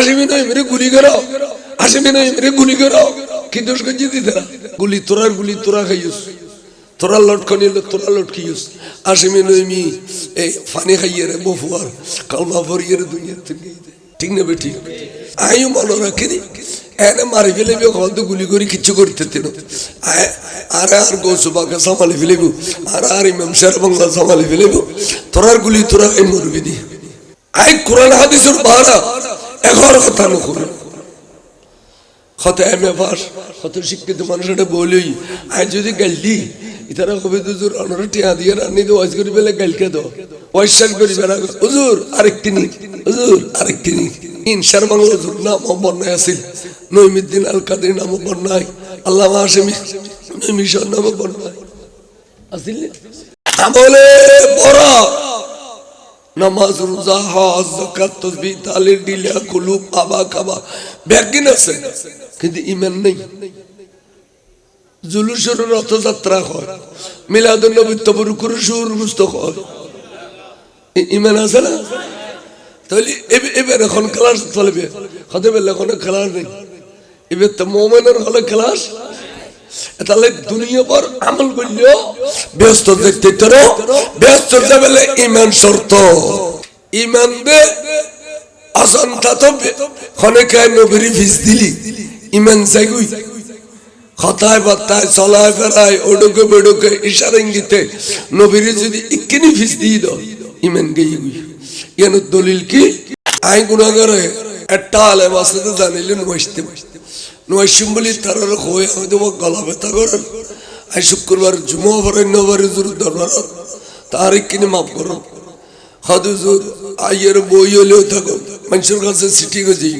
আসিবি নয় মেরে গুলি করো, আসিবি নয় মেরে গুলি করো, কি দোষ করছি দিদারা? গুলি তোরা খাইস, তোরা লটকনি তোরা লটকিস, আসিবি নয় মি এই ফানি খাইয়ে রে বফুয়ার কালমা ভরিয়ে রে দুনিয়া থেকে, ঠিক না বে ঠিক? আইও মনে রাখি দি এনে মারি ফেলেবি হয়তো গুলি করে কিচ্ছু করতে দিন আর গৌসুবাকে সামালি ফেলেব আর ইমাম শের বাংলা সামালি ফেলেব, তোরার গুলি তোরা এই মরবি দি। আই কোরআন হাদিসের বাহারা এখন কথা নকরে কত এমএ পাস কত শিক্ষিত মানুষ এটা বলেই আই যদি গাইলি ইতারা কবে হুজুর অনরা টিয়া দিয়ে রান্নি দো ওয়াজ করি বেলে গাইলকে দো ওয়াইশান করি বেলা হুজুর আরেকটি নি, হুজুর আরেকটি নি। ইনশার বাংলা হুজুর নাম বন্যায় আছিল, নইমুদ্দিন আল কাদের নাম বন্যায়, আল্লামা হাশেমি নইমিশর নাম বন্যায় আছিল। আমলে বড় নামাজ রোজা হজ যাকাত তাসবিহ তাহলিল দিলা কুলুব আবা কাবা ব্যাগিন আছে কিন্তু ঈমান নেই। জুলুসের রথযাত্রা হয়, মিলাদুন নবী তবরুকের সুর মুস্তক হয়, ঈমান আছে না? তাহলে এবার এখন ক্লাস চলবে, হতে পারলে এখন ক্লাস নেই, এবার তো মুমিনের হলে ক্লাস। তাহলে দুনিয়া পর আমল করলেও ব্যস্ত দেখতে তোর ব্যস্ত যাবে ঈমান শর্ত। ঈমান দে আসান থাকবে খনেকায় নবীর ফিস দিলি ঈমান চাইগুই কথায় বার্তায় চলায় ফেরায় ওডুকে বেডুকে ইশারা ইঙ্গিতে নবীর যদি ইকিনি ফিস দিয়ে দাও ঈমান গেই গুই। ইয়ান দলিল কি? আই গুনাহগারে একটা আলেম আছে তো জানিলেন ওয়াইতে নয়সিম বলি তারা হয়ে আমাদের গলা ব্যথা করেন। আই শুক্রবার জুমা ভরেন নবারে জোর দরবার তার কিনে মাফ করো হাদুজুর আইয়ের বই হলেও থাকো মানুষের কাছে সিটি গেছি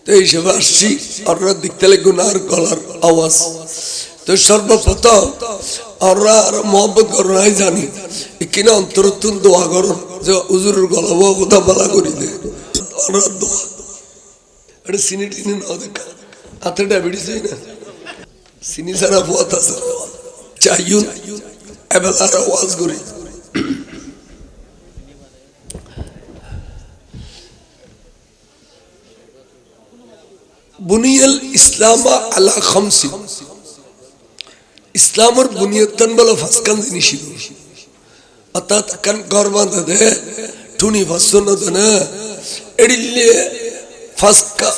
তো এই হিসেবে আসছি। আপনারা দেখতে লাগবেন আর গলার আওয়াজ তো সর্বপ্রথম আমরা মহব্বত করোনাই জানি কিনা অন্তরতুন দোয়া করো যে হুজুরের গলা কথা বলা করি দে দোয়া এটা সিনি টিনি না দেখা হাতে ডায়াবেটিস হয় না চিনি ছাড়া পথ আছে চাইও এবার আওয়াজ করি। বুনিয়াল ইসলামা আলা খামসি, ইসলামের বুনিয়াদান বলা ফাঁসকান জিনিস অর্থাৎ কান ঘর বাঁধা দে টুনি ফাঁসন না এড়িলে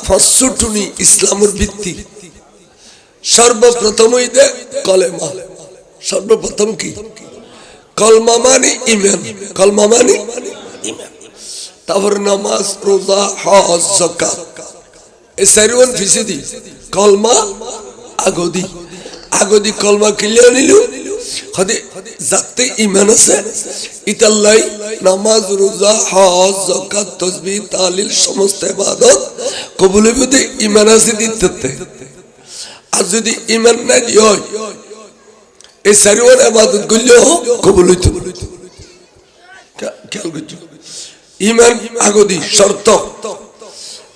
ফাঁসু টুনি ইসলামের ভিত্তি। সর্বপ্রথম দে কলেমা, সর্বপ্রথম কি কলমা মানে ঈমান, কলমা মানে ঈমান, তারপর নামাজ রোজা হজ যাকাত এই চারিওয়ান ফিসিদি কলমা আগদি আগদি কলমা কিলিয়া নিল হদে যাতে ঈমান আছে ইতাল্লাই নামাজ রোজা হজ যাকাত তাসবিহ তাহলিল সমস্ত ইবাদত কবুল হবে ঈমান আছে দিতে। আর যদি ঈমান নাই হয় এই চারিওয়ান ইবাদত গুলো কবুল হইতো খেয়াল করছো ঈমান আগদি শর্ত।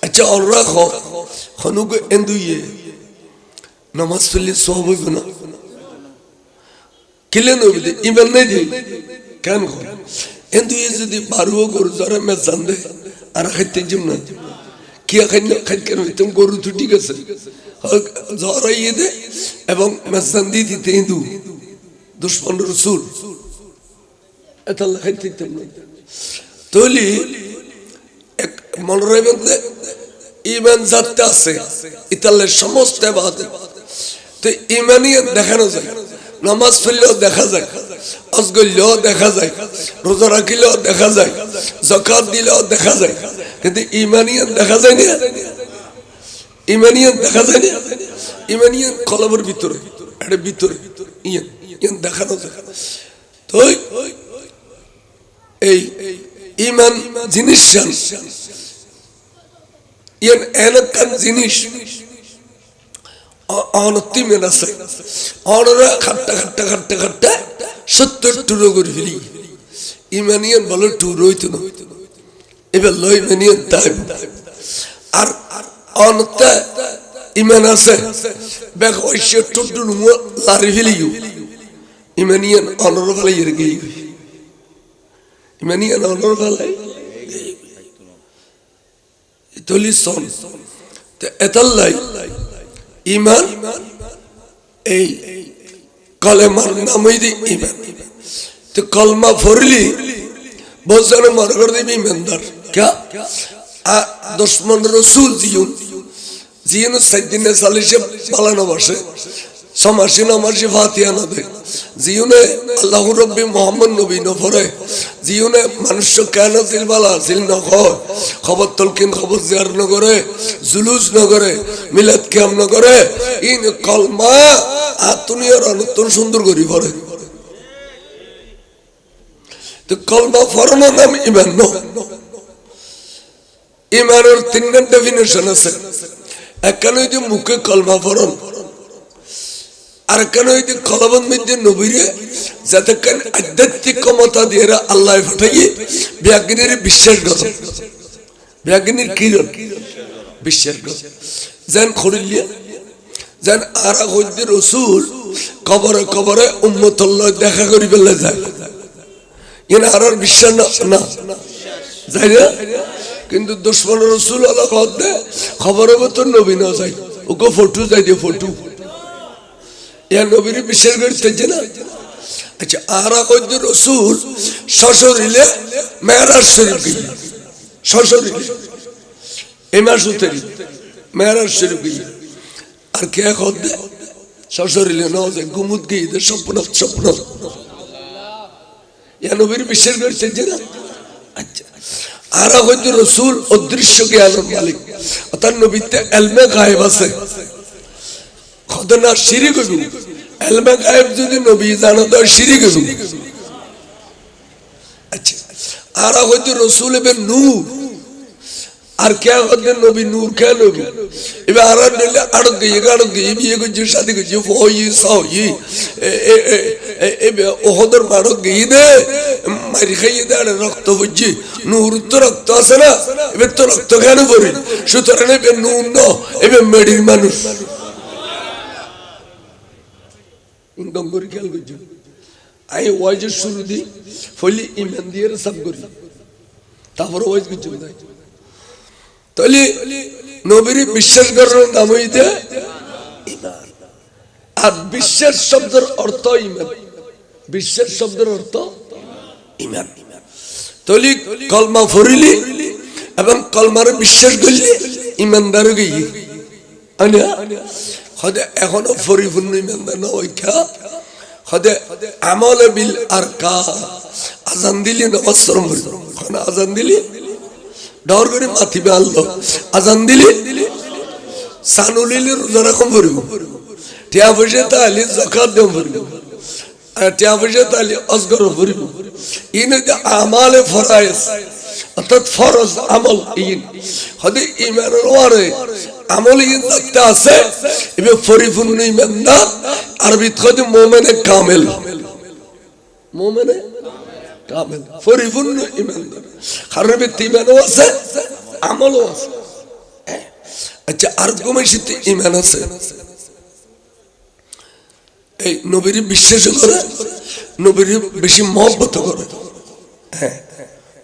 আচ্ছা ওরা হনুক এন্দুইয়ে নামাজ পড়লে সব হইব না কিলেন হইবে ঈমান নাই দিয়ে কেন এন্দুইয়ে যদি বারো গরু জ্বরে মেজ জান দে আর খাইতে যাম না কি খাইতে হইতাম গরু তো ঠিক আছে জ্বর আইয়ে দে এবং মেজ জান দিয়ে দিতে হিন্দু দুশ্মন রসুল এটা খাইতে দিতাম না। তৈলি মনে রাখবেন ঈমান যাতে আছে ইতালের সমস্ত ইবাদত তো ঈমানিয়ত দেখানো যায়, নামাজ পড়লেও দেখা যায়, হজ করলেও দেখা যায়, রোজা রাখলেও দেখা যায়, যাকাত দিলেও দেখা যায়, কিন্তু ঈমানিয়ত দেখা যায় না। ঈমানিয়ত দেখা যায় না, ঈমানিয়ত কলবের ভিতরে এটা ভিতরে ইয়ান ইয়ান দেখানো যায়। তো এই ঈমান জিনিস ইয়ান এলাকার জিনিস অনতিমেন আছে অনরা খাট্টা খাট্টা খাট্টা খাট্টা 70 টুরো করে ফেলি ইমানিয়ান বলে টুর হইতো না এবার লই ইমানিয়ান তাই আর অনতা ইমান আছে বেক ওই 70 টুরো লারি ফেলিও ইমানিয়ান অনর ফলে এর গই ইমানিয়ান অনর ফলে তলি সন এতাল্লাই ইমান এই কলেমার নামই দি ইমান তো কলমা ফরলি বলছেন মনে করে দিবি ইমানদার ক্যা দুশ্মন রসুল জিউন জিউন সাইদিনে সালিশে পালানো বসে সমাসি নমাসি ফাতিয়া নদে জিউনে আল্লাহ রব্বি মোহাম্মদ নবী নফরে জিউনে মানুষ কেন সিলবালা সিল নখ খবর তলকিন খবর জিয়ার নগরে জুলুস নগরে মিলাদ কিয়াম নগরে ইন কলমা আতুনিয়ার নতুন সুন্দর করি পড়ে তো কলমা ফরমার নাম ইমান ন ইমানের তিনটা ডেফিনেশন আছে একখানে হইতে মুখে কলমা ফরন আর কেন হইতে কলবন মধ্যে নবীরে যাতে কেন আধ্যাত্মিক ক্ষমতা দিয়ে আল্লাহ ফাটাইয়ে ব্যাগিনীর বিশ্বাস গত ব্যাগিনীর কিরণ বিশ্বাস গত যেন খড়িলিয়া যেন আর হইতে রসুল কবরে কবরে উম্মতুল্লাহ দেখা করি ফেললে যায় এনে আর বিশ্বাস না যাই না কিন্তু দুশ্মন রসুল আল্লাহ খবরের মতো নবী না যায় ওকে ফটো যাই দিয়ে ফটো নবীর বিশ্বাস করতেছে না আচ্ছা আর রসুল শ্বশুরিলে মেহরাজ শরীফ গিয়ে শ্বশুরিলে এমার সুতরি মেহরাজ শরীফ গিয়ে আর কে খদ্দে শ্বশুরিলে ন যায় গুমুদ গিয়ে স্বপ্ন স্বপ্ন নবীর বিশ্বাস করতেছে না আচ্ছা আর রসুল অদৃশ্য জ্ঞানের মালিক অর্থাৎ নবীতে এলমে গায়েব আছে খদনা শিরিক হইব এলমে গায়েব যদি নবী জানা তো শিরিক হইব আচ্ছা আর হইতে রসুল এবার নূর আর কে হতে নবী নূর কে নবী এবার আর নিলে আড়ক গিয়ে বিয়ে করছে শাদি করছে ফই সই এবার ওহদের মাড়ক গিয়ে দে মারি খাইয়ে দে আর রক্ত হচ্ছে নূর তো রক্ত আছে না এবার তো রক্ত কেন করি সুতরাং এবার নূর ন এবার মেডির মানুষ ইনকাম করে খেয়াল করছি আমি ওয়াইজের শুরু দিই ফলে ইমান দিয়ে সব করি তারপরে ওয়াইজ করছি তাহলে নবীর বিশ্বাস করার নাম হইতে ইমান আর বিশ্বাস শব্দের অর্থ ইমান বিশ্বাস শব্দের অর্থ ইমান তাহলে কলমা ফরিলি এবং কলমারে বিশ্বাস করলি ইমানদার গিয়ে এখনো পরিপূর্ণ ইমানদার না ওই খা হদে আমল বিল আর কা আজান দিলি নামাজ শরম করি আজান দিলি ডর করে মাথিবে আনলো আজান দিলি সানুলিলি রোজা রাখম পড়িব টিয়া পয়সা তাহলে যাকাত দেম পড়িব আর টিয়া পয়সা তাহলে অজগর পড়িব ইনে আমালে ফরায়েজ অর্থাৎ ফরজ আমল ইন হদে ইমানের ওয়ারে আমল ইন যাতে আছে এবে পরিপূর্ণ ইমানদার আরবিতে কয় মুমিনে কামেল মুমিনে কামেল পরিপূর্ণ ইমানদার কারণ ইমানও আছে আমলও আছে আচ্ছা আর কমেশিতে ইমান আছে এই নবীর বিশ্বাস করে নবীর বেশি মহব্বত করে হ্যাঁ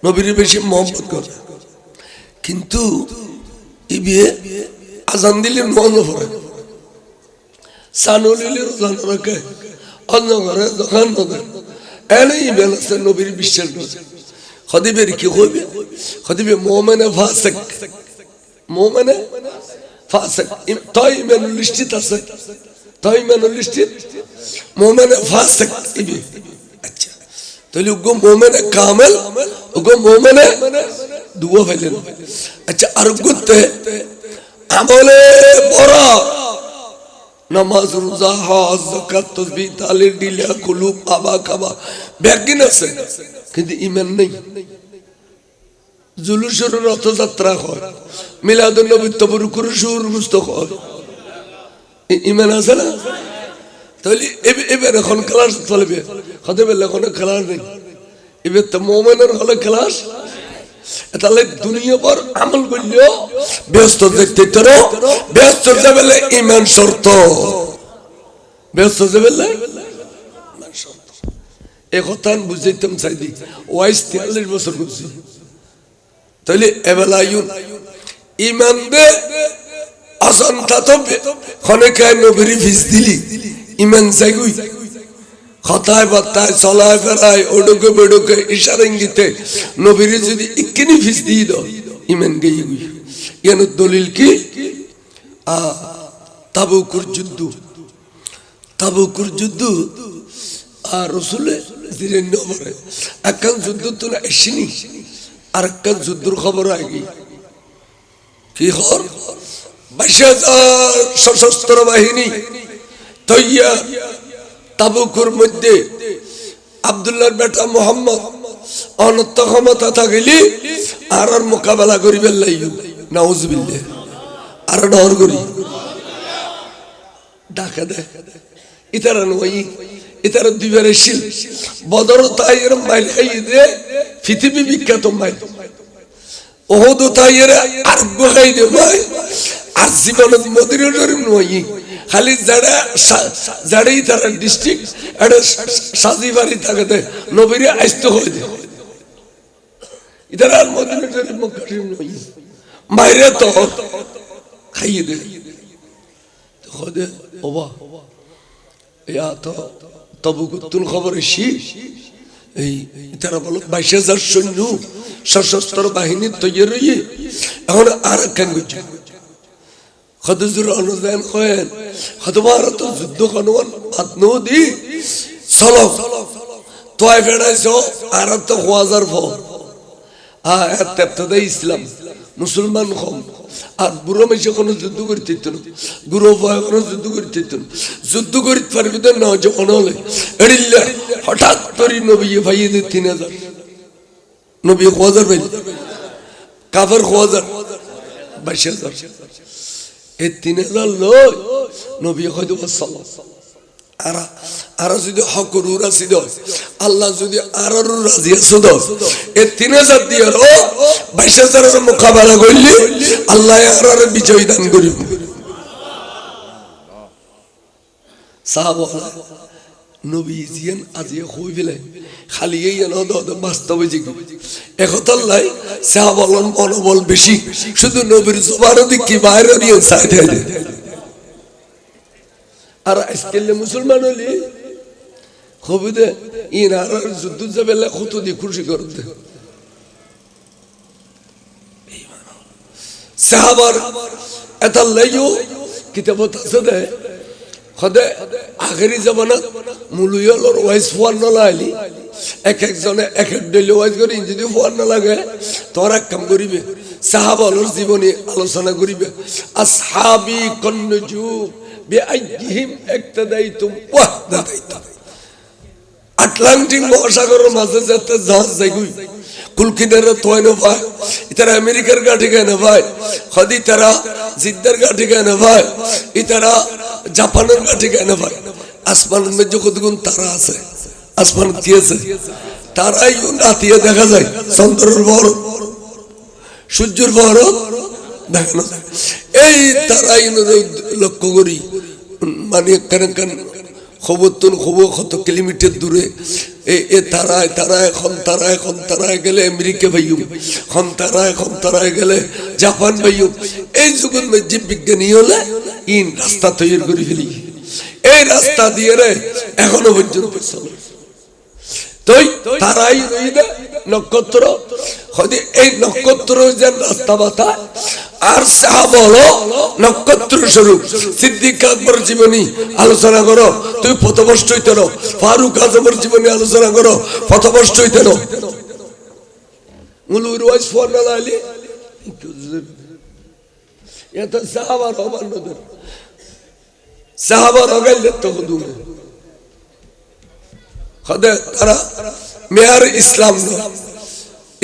নবীর বেশি মহব্বত করে কিন্তু ইবিয়ে আজান দিলে মন ভরে সানুলিলে রোজান রাখে অন্য ঘরে দোকান নদে এনে ইমান আছে নবীর বিশ্বাস করে খদিবের কি হইবে খদিবে মুমিনে ফাসিক মুমিনে ফাসিক তাই ইমান লিস্টিত আছে তাই ইমান লিস্টিত মুমিনে ফাসিক ইবি আচ্ছা তাহলে ওগো মুমিনে কামেল ওগো মুমিনে দুয়া ফেলেন আচ্ছা আর গুতে আমলে বড় নামাজ রোজা হজ যাকাত তাসবিহ তাহলিল দিলা কুলুব আবা কাবা ব্যাগিন আছে কিন্তু ঈমান নেই জুলুসের রথযাত্রা হয় মিলাদুন নবী তবরুকুর শুর মুস্তক হয় ঈমান আছে না তাহলে এবার এখন ক্লাস চলবে খতিবের এখন ক্লাস নেই এবার তো মুমিনের হলে ক্লাস তাহলে দুনিয়া পর আমল করলেও ব্যস্ত দেখতে তোর ব্যস্ত যাবে ইমান শর্ত ব্যস্ত যাবে ইমান শর্ত এই কথা বুঝাইতাম চাইদি ওয়াইস 43 বছর করছি তাহলে এবেলায়ুন ইমান দে অসন্তা তো খনেকায় নবীর ফিস দিলি ইমান চাইগুই কথায় বার্তায় চলায় ফেরায় ওডুকে বেডুকে ইশারা ইঙ্গিতে নবীর যদি ইকিনি ফিস দিয়ে দাও ইমান গেই গুই ইয়ান দলিল কি তাবুকুর যুদ্ধ আর রসুলে জিরেন্য বলে একখান যুদ্ধ তো আসেনি আর একখান যুদ্ধর খবর আগে কি খবর 22,000 সশস্ত্র বাহিনী তৈয়া তাবুকুর মধ্যে আব্দুল্লাহর বেটা মোহাম্মদ অনন্ত ক্ষমতা থাকলে আর মোকাবেলা করিবেন লাইল নাউজুবিল্লাহ আর ডর করি ডাকা দে ইতারা নই ইতারা দুইবারে শিল বদর তাইয়ের মাইল খাইয়ে দে পৃথিবী বিখ্যাত মাইল ওহদ তাইয়ের আর খাই দে ভাই আর জীবনত মদিনা শরীফ নই খালি যাড়াই তারা ডিস্ট্রিক্ট এটা সাজিবাড়ি থাকে দে নবীরে আইস্ত হয়ে দে ইতারা আর মদিনা শরীফ মক্কা শরীফ নই মাইরে তো খাইয়ে দে খোদে ওবা ইয়া তো তাবুকুতুল খবর শীষ এই তারা বলো 22,000 সৈন্য সশস্ত্র বাহিনী তৈরি রয়ে এখন আর কেন গেছে খদজুর অনুদান কয়েন খদবার তো যুদ্ধ কনওয়ান ভাতনো দি চলো তোয় ফেড়াইছো আর তো হাজার ফ তেপ্তদে ইসলাম মুসলমান কম আর বুড়ো মেশে কোনো যুদ্ধ করতে না গুরু ভয় কোনো যুদ্ধ করতে না যুদ্ধ করতে পারবি তো না যখন হলে এড়িল্লা হঠাৎ করে নবী ভাইয়ে 3,000 নবী 1,000 ভাই কাফের 1,000 22,000 এই 3,000 লোক নবী হয়তো সাল্লাল্লাহু আর যদি হকরুর আছে আল্লাহ যদি আররু রাজি আছে এই 3,000 দিয়ে 22,000 মোকাবেলা করলে আল্লাহ আরর বিজয় দান করিব সাহাবা নবী জিয়ান আজিয়ে কই ফেলে খালি এই বাস্তবে জিগি একতাল্লাই সাহাবার মনোবল বেশি শুধু নবীর জবানের দিকে বাইরে নিয়ে সাইড হয়ে যায় আর আজকাল মুসলমান হলি কবিতে ইনার যুদ্ধ যাবে কত দিয়ে খুশি করতে সাহাবার এটা লাইও কিতাবত আছে দে খদে আখেরি জামানাত মুলুয়লর ওয়াইস ফুয়ার না লাইলি এক একজনে এক এক ডেলি ওয়াইস করে যদি ফুয়ার না লাগে তোরা কাম করিবে সাহাবার জীবনী আলোচনা করিবে আসহাবি কন্নজুম বিআইহিম ইক্তাদাইতুম ওয়াহদাদাইতুম আটলান্টিক মহাসাগরের মাঝে যেতে জাহাজ যাইগুই কুলকিনের তোয়নো ভাই ইতারা আমেরিকার গাড়ি কেন ভাই খদি তারা জিদ্দার গাড়ি কেন ভাই ইতারা জাপানের গাড়ি কেন ভাই আসমানের মধ্যে কতগুণ তারা আছে আসমান কি আছে তারাই রাতিয়ে দেখা যায় চন্দ্রের বড় সূর্যের বড় দেখানো যায় এই তারাই লক্ষ্য করি মানে কেন খবর তুল খবর কত কিলোমিটার দূরে এ তারায় তারায় গেলে আমেরিকা ভাইয়ু তারায় গেলে জাপান ভাইয়ু এই যুগের মধ্যে বিজ্ঞানী হলে ইন রাস্তা তৈরি করে ফেলি এই রাস্তা দিয়ে রে এখনো পর্যন্ত চলে তারাই নক্ষত্র এই নক্ষত্র যেন রাস্তা বাতা আর সাহাবা হলো নক্ষত্র স্বরূপ সিদ্দিক আকবর জীবনী আলোচনা করো তুই পথভ্রষ্ট হইতে না ফারুক আজমের জীবনী আলোচনা করো পথভ্রষ্ট হইতে না মুলুর ওয়াইস ফোরনা লাইলি এটা সাহাবার অমান্যদের সাহাবার অগাইলে তো দুমে খদে তারা মেয়ার ইসলাম নয়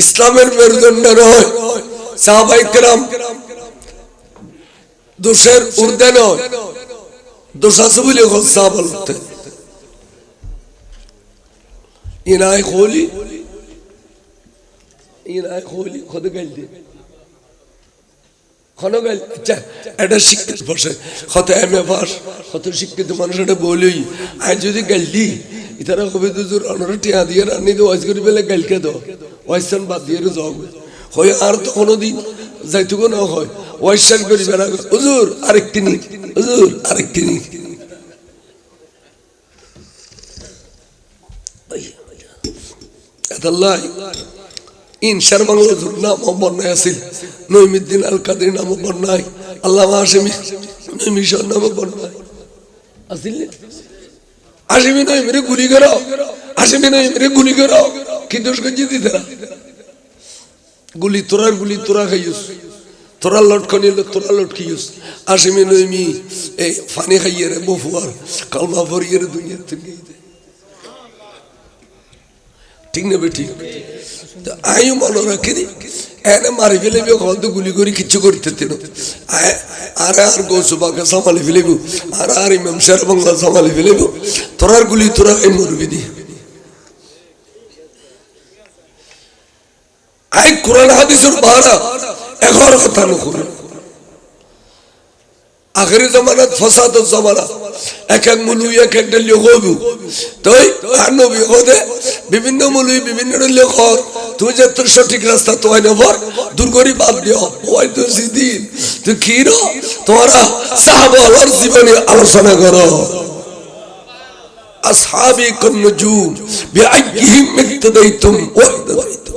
ইসলামের মেরুদণ্ড নয় সাহাবায়ে কেরাম দোষের ঊর্ধ্বে নয় দোষ আছে বলে সাহাবা বলতে ইনায় খোলি খদে গাইল দে খনগাইল আচ্ছা এটা শিক্ষিত বসে কত এমএ পাস কত শিক্ষিত মানুষ এটা বলেই আজ যদি গাইলি ইতারা কবি দুজোর অনরা টিয়া দিয়ে রান্নি দিয়ে ওয়াজ করি পেলে গাইলকে দাও ওয়াইসান বাদ দিয়ে যাও হয় আর তো কোনোদিন যাইতুকো না হয় ওয়াইশাল করিবে না হুজুর আরেকটি নি হুজুর আরেকটি নি আল্লাহ ইনশার বাংলা নাম বর্ণায় আছিল নইমুদ্দিন আল কাদের নাম বর্ণায় আল্লামা হাশেমি নইমিশর নাম বর্ণায় আছিল হাশেমি নইমিরে গুলি করো হাশেমি নইমিরে গুলি করো কি দোষ গজি দিতে না গুলি তোরা খাইস তোরা লটকনি তোরা লটকিস হাশেমি নইমি এই ফানি খাইয়ে রে বফুয়ার কালমা ভরিয়ে রে দুনিয়া থেকে ঠিক না বেটি আয়ু মনে রাখি এনে মারি ফেলেবি হয়তো গুলি করে কিচ্ছু করতে দিন আর গৌসুবাকে সামালি ফেলেব আর ইমাম শের বাংলা সামালি ফেলেব তোরার গুলি তোরা এই মরবি দি আই কোরআন হাদিসের বাহারা এখন কথা নকরে আখেরি জামানাত ফসাদের জামানা এক মুলুই এক একটা লেখক তাই আর নবী হদে বিভিন্ন মুলুই বিভিন্ন লেখক তুই যে তোর সঠিক রাস্তা তোয়াই নবর দুর্গরি বাদ দিও ওই তো সিদিন তুই কি র তোরা সাহাবার জীবনে আলোচনা করো আসহাবি কুন নুজুম বিআইহিম ইক্তদাইতুম ওয়াহদাইতুম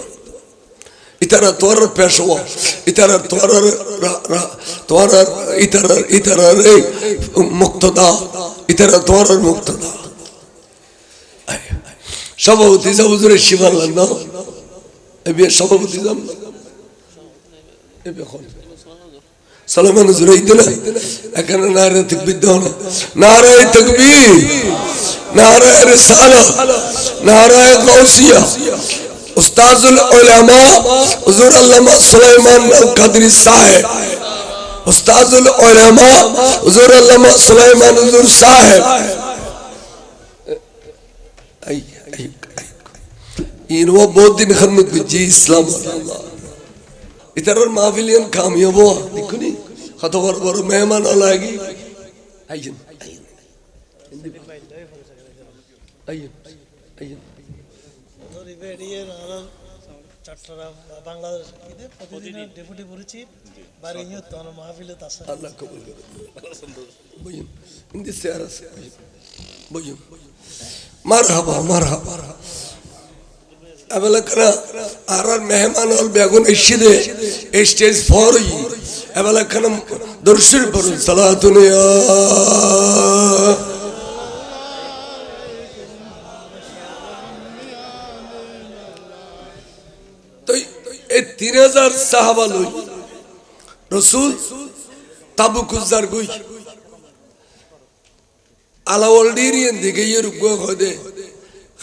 ইতারা তোর পেশোয়া ইতারা তোর ইতারা মুক্তদা ইতারা তোর মুক্তদা সভাপতি হুজুরে শিবাল্লাহ না এবে সভাপতি যাম এবে কোন সালামান হুজুরে ইদনা এখানে নারে তাকবীর দাও না নারে তাকবীর নারে রিসালাহ নারে গাউসিয়া উস্তাজুল উলামা হুজুর আল্লামা সুলাইমান আল কাদরি সাহেব উস্তাজুল উলামা হুজুর আল্লামা সুলাইমান হুজুর সাহেব ইনও বহুত দিন খদমত জি ইসলাম ইতারার মাহফিলিয়ান কামিয়াব দেখুনি কত বড় বড় মেহমান লাগি আইন আইন আইন চট্টগ্রাম বাংলাদেশ প্রতিদিন ডেপুটি পরিচিত বাড়ি নিয়ে তো মাহফিলে তাসা আল্লাহ কবুল করে বইন ইন্দি সিয়ারা বইন মারহাবা মারহাবা আবেলা করা আর মেহমান হল বেগুন এসে স্টেজ ফর আবেলা খানা দর্শন পড়ুন সালাতুন ইয়া তো এই 3000 সাহাবা লই রাসূল তাবুক উজার গই আলাওয়ালডিরিয়ান দিকে ইউরোপ গদে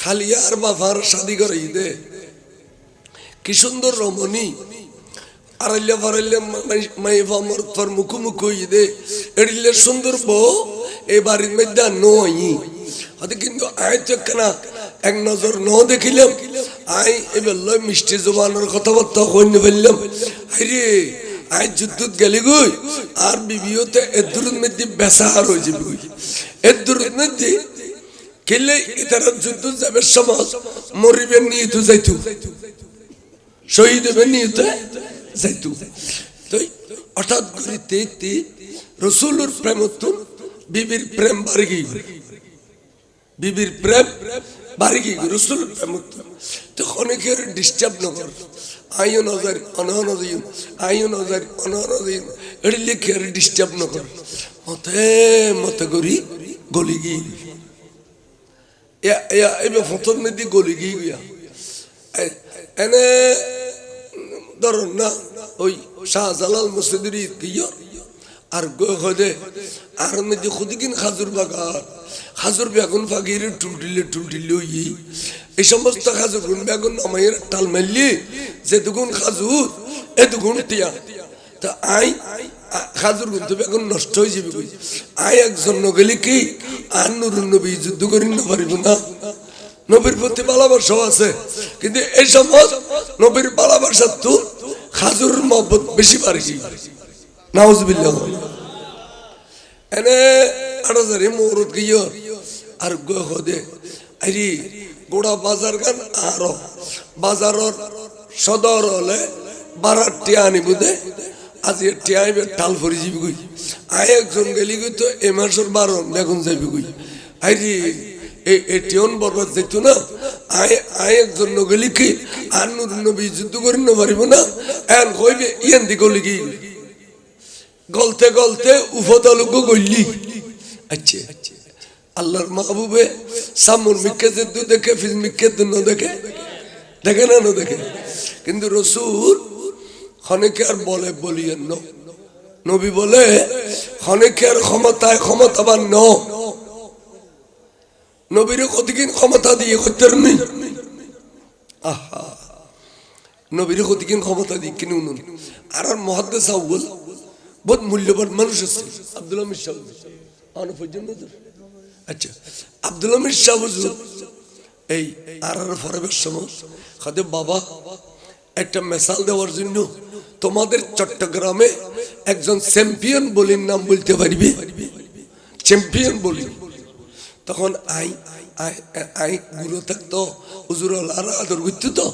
খালি আর বাফার শাদি করে দে কি সুন্দর রমণী আড়াইলে ফারাইলে মাইফা মরতর মুখোমুখি দে এড়িলে সুন্দর বউ এই বাড়ির মধ্যে নই হতে কিন্তু আয় তো কেনা এক নজর ন দেখিলাম আই এবার মিষ্টি জবানের কথাবার্তা কইন ফেললাম আরে আয় যুদ্ধ গেলি গই আর বিবিওতে এদুর মধ্যে বেসাহার হয়ে যাবে এদুর মধ্যে কেলে ইতারা যুদ্ধ যাবে সমাজ মরিবেন নিয়ে তো যাইতু শহীদ হবেন নিয়ে তো যাইতু তো হঠাৎ করে তে রসুলের প্রেম বিবির প্রেম বাড়ি গিয়ে বিবির প্রেম বাড়ি গিয়ে রসুলের প্রেম তো অনেকের ডিস্টার্ব নগর আইও নজর অনহনদিন আইও নজর অনহনদিন এটি লিখে ডিস্টার্ব নগর মতে মতে করি গলি গিয়ে এবার ফটোর মধ্যে গলি গিয়ে গিয়া এনে ধরুন না ওই শাহজালাল মসজিদের গিয়া আর গদে আর মধ্যে খুদিকিন খাজুর বাগান খাজুর বেগুন ফাঁকির টুলটিলে এই সমস্ত খাজুর গুণ বেগুন আমাদের টাল মারলি যে দুগুণ খাজুর এ দুগুণ টিয়া তা আই খাজুর গুণ তো বেগুন নষ্ট হয়ে যাবে আই একজন নগেলি কি আর নুরুন নবী যুদ্ধ করি না পারিব না নবীর প্রতি ভালোবাসা আছে কিন্তু এই সময় নবীর ভালোবাসা তো খাজুর মহব্বত বেশি পারি নাউজুবিল্লাহ এনে 8000 মৌরত গিয়ে আর গদে আরে গোড়া বাজার গান আর বাজারের সদর হলে 12টি আনিব দে আজ টিয়াইবে টাল ভরি যাবি কই আয় একজন গেলি কই তো এ মাসের 12 বেগুন যাবি কই আইরি এই টিয়ন বরবাদ যেত না আয় একজন গেলি কি আর নূর নবী যুদ্ধ করি না পারিব না এন কইবে ইয়ান দি গলি কি গলতে গলতে উফদলক গইলি আচ্ছা আল্লাহর মাহবুবে সামুর মিক্কে যুদ্ধ দেখে ফিজ মিক্কে ন দেখে দেখে না না দেখে কিন্তু রাসূল খনেকে আর বলে বলিয়েন ন নবী বলে খনেকে আর ক্ষমতাবান ন নবীর কতদিন ক্ষমতা দিয়ে করতে নেই আহা নবীর কতদিন ক্ষমতা দিয়ে কিনে উনুন আর মুহাদ্দিস আউয়াল বহুত মূল্যবান মানুষ আছে আব্দুল হামিদ সাহেব আনো পর্যন্ত আচ্ছা আব্দুল হামিদ সাহেব এই আর ফরবের সময় খাদে বাবা একটা মিসাল দেওয়ার জন্য তোমাদের চট্টগ্রামে একজন চ্যাম্পিয়ন বলির নাম বলতে পারবে চ্যাম্পিয়ন বলি তখন আই গুরু থাকতো হুজুর আর আদর করতো তো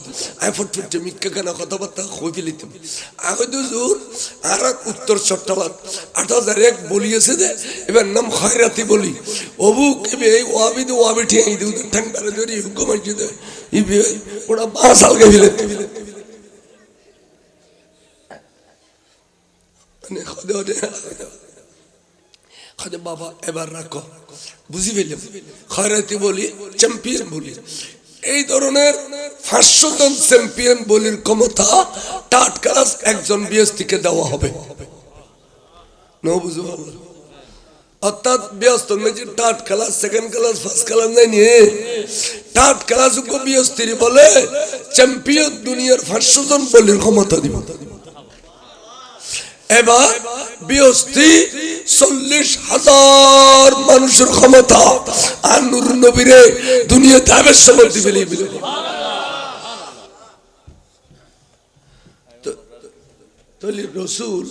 আই ফটফটে মিক্কা কেন কথাবার্তা হয়ে ফেলিতাম আগে তো হুজুর আর উত্তর চট্টগ্রাম 8001 বলিয়েছে যে এবার নাম খয়রাতি বলি অবু কেবে এই ওয়াবি ঠিক এই দুধ ঠ্যাং পারে ধরি হুকুম আছে দে ইবে ওরা 5 সাল কে ফেলে মানে খদে বাবা এবার রাখো বুঝি ফেললাম খয়রাতি বলি চ্যাম্পিয়ন বলি এই ধরনের 500 জন চ্যাম্পিয়ন বলির ক্ষমতা টাট ক্লাস একজন বিএসটিকে দেওয়া হবে না বুঝো অর্থাৎ ব্যস্ত মেজি টাট class second class first class নাই নিয়ে টাট ক্লাস কো বিএসটি বলে চ্যাম্পিয়ন দুনিয়ার 500 জন বলির ক্ষমতা দিব এবার বিএসটি 40,000 মানুষের ক্ষমতা আর নূর নবীরে দুনিয়াতে আবিষ্কার দিবে তাহলে রাসূল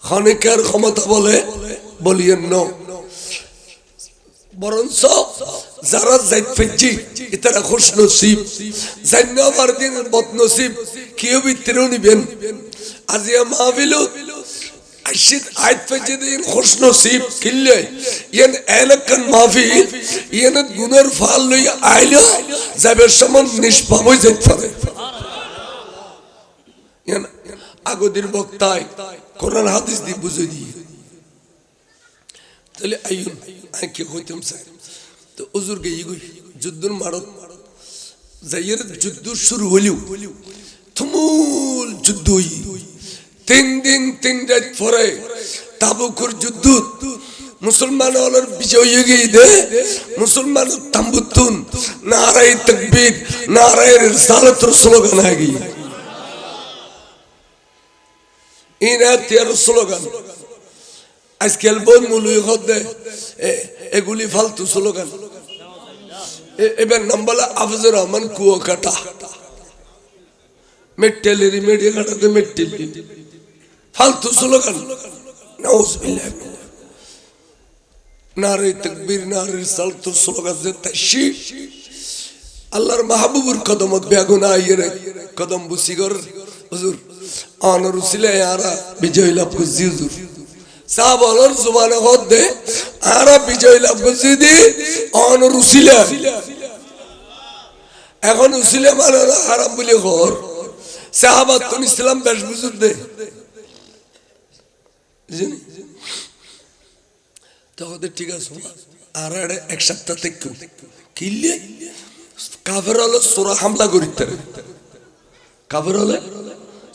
খানেকার ক্ষমতা বলে বলিয়েন ন বরঞ্চ যারা যাইত ফেজি এটারা খুশ নসিব জান্নাবার দিন বদনসিব কেউ ভিতরেও নিবেন আজিয়া মাহফিলত আশিদ আয়াত ফজিদিন খুশ নসিব কিল্লে ইয়ান এলাকান মাহফিল ইয়ান গুনার ফাল লই আইলো যাবে সমান নিষ্পাপ হই যাইত পারে ইয়ান আগদির বক্তায় কোরআন হাদিস দি বুঝাই দিয়ে তাহলে আইন আইকে হইতাম স্যার তো হুজুর গে ইগুই যুদ্ধর মারত যাইয়ের যুদ্ধ শুরু হলিও তুমুল যুদ্ধ হই 3 দিন 3 রাত পরে তাবুকের যুদ্ধ মুসলমান হলার বিজয় হয়ে গিয়ে দে মুসলমান তাম্বুতুন নারায়ে তাকবীর নারায়ে রিসালাতের স্লোগান হয়ে গই ইনাতের স্লোগান আজকাল বল মুলুই হদে এগুলি ফালতু স্লোগান এবার নাম বলা আফজুর রহমান কুয়াকাটা মেটেলেরি মেডিয়া কাটাতে মেটেল ফালতু স্লোগান নাউজুবিল্লাহ নারে তাকবীর নারে রিসালাতুর স্লোগান যে তাশি আল্লাহর মাহবুবুর কদমত বেগুনা আইরে কদম বুসিগর হুজুর আনর উসিলে আরা বিজয় লাভ করছি হুজুর সাহাবালর জুবানে হদে আরা বিজয় লাভ করছি দি আনর উসিলে এখন উসিলে মানে হারাম বলে ঘর সাহাবাত কোন ইসলাম বেশ বুঝুর দে তখন ঠিক আছে আর এক সপ্তাহ থেকে কিনলে কাফের হলে সোরা হামলা করিতে কাফের হলে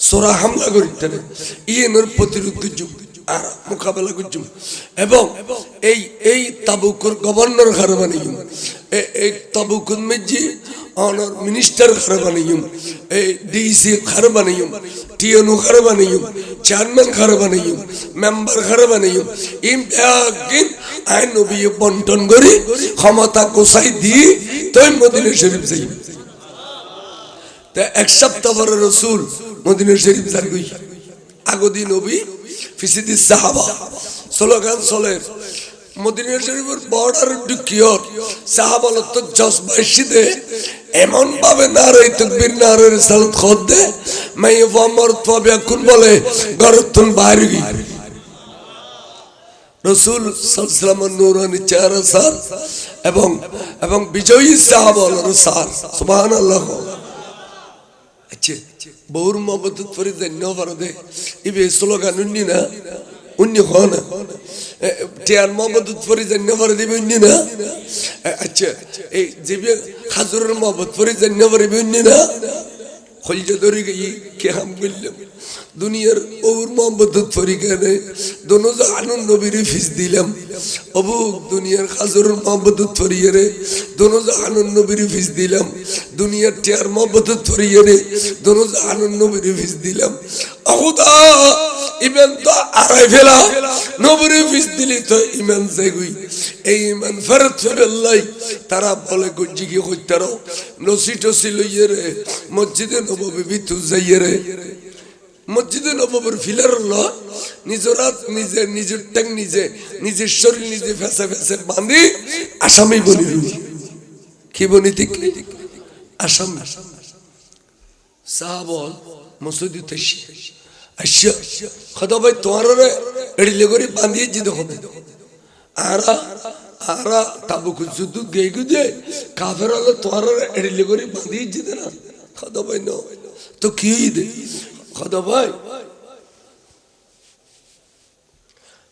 সোরা হামলা করিতে ইয়েনের প্রতিরোধ যুগ আর মোকাবেলা করছুম এবং এই তাবুকের গভর্নর ঘরে বানিয়েম এই তাবুকের মেজি অনার মিনিস্টার ঘরে বানিয়েম এই ডিসি ঘরে বানিয়েম টিএনও ঘরে বানিয়েম চেয়ারম্যান ঘরে বানিয়েম মেম্বার ঘরে বানিয়েম ইম একদিন আইন নবী বন্টন করি ক্ষমতা কোসাই দিয়ে তোই মদিনা শরীফ যাই তা এক সপ্তাহ পরে রাসূল মদিনা শরীফ যার গই আগদি নবী ফিসিদি সাহাবা স্লোগান চলে মদিনা শরীফের বর্ডার ডিকিয়র সাহাবালত জজবাইশিতে এমন ভাবে নারে তাকবীর নারে রিসালাত খোদ দে মাই ওমর তবে কোন বলে গরতুন বাইরে গই রাসূল সাল্লাল্লাহু আলাইহি ওয়াসাল্লাম নূরানি চেহারা স্যার এবং বিজয়ী সাহাবার স্যার সুবহানাল্লাহ আচ্ছা বহুর মোহাম্মদ ফরিদ নওয়ার দে ইবে স্লোগান উন্নি না উন্নি হনা টিয়ার মোহাম্মদ ফরিদ নওয়ার দিবে উন্নি না আচ্ছা এই জিবে খাজুরের মোহাম্মদ ফরিদ নওয়ার দিবে উন্নি না খলজে ধরে গই কে হাম বললাম দুনিয়ার ওর মোহাম্মদ ফরিকানে দোনো জাহানুন নবীর ফিস দিলাম অবু দুনিয়ার খাজুরের মোহাম্মদ ফরিয়ারে দোনো জাহানুন নবীর ফিস দিলাম দুনিয়ার টিয়ার মোহাম্মদ ফরিয়ারে দোনো জাহানুন নবীর ফিস দিলাম আহুদা ইমান তো আরাই ফেলা নবীর ফিস দিলি তো ইমান যাইগই এই ইমান ফেরত ফেলাই তারা বলে গজ্জি কি কইতারো নসিটো সিলইরে মসজিদে নববী ভিতর যাইরে মসজিদে নববীর ফিলার ল নিজরাত নিজের ট্যাং নিজের শরীর নিজে ফেসে ফেসে বাঁধি আসামি বলি কি বলি ঠিক আসাম সাহাবল মসজিদ তেশি আচ্ছা খোদা ভাই তোমার এড়িলে করে বাঁধিয়ে জি দেখো আরা তাবুক যুদ্ধ গেই গুজে কাফের হলে তোমার এড়িলে করে বাঁধিয়ে জি দে না খোদা ভাই ন তো কি দে খোদা ভাই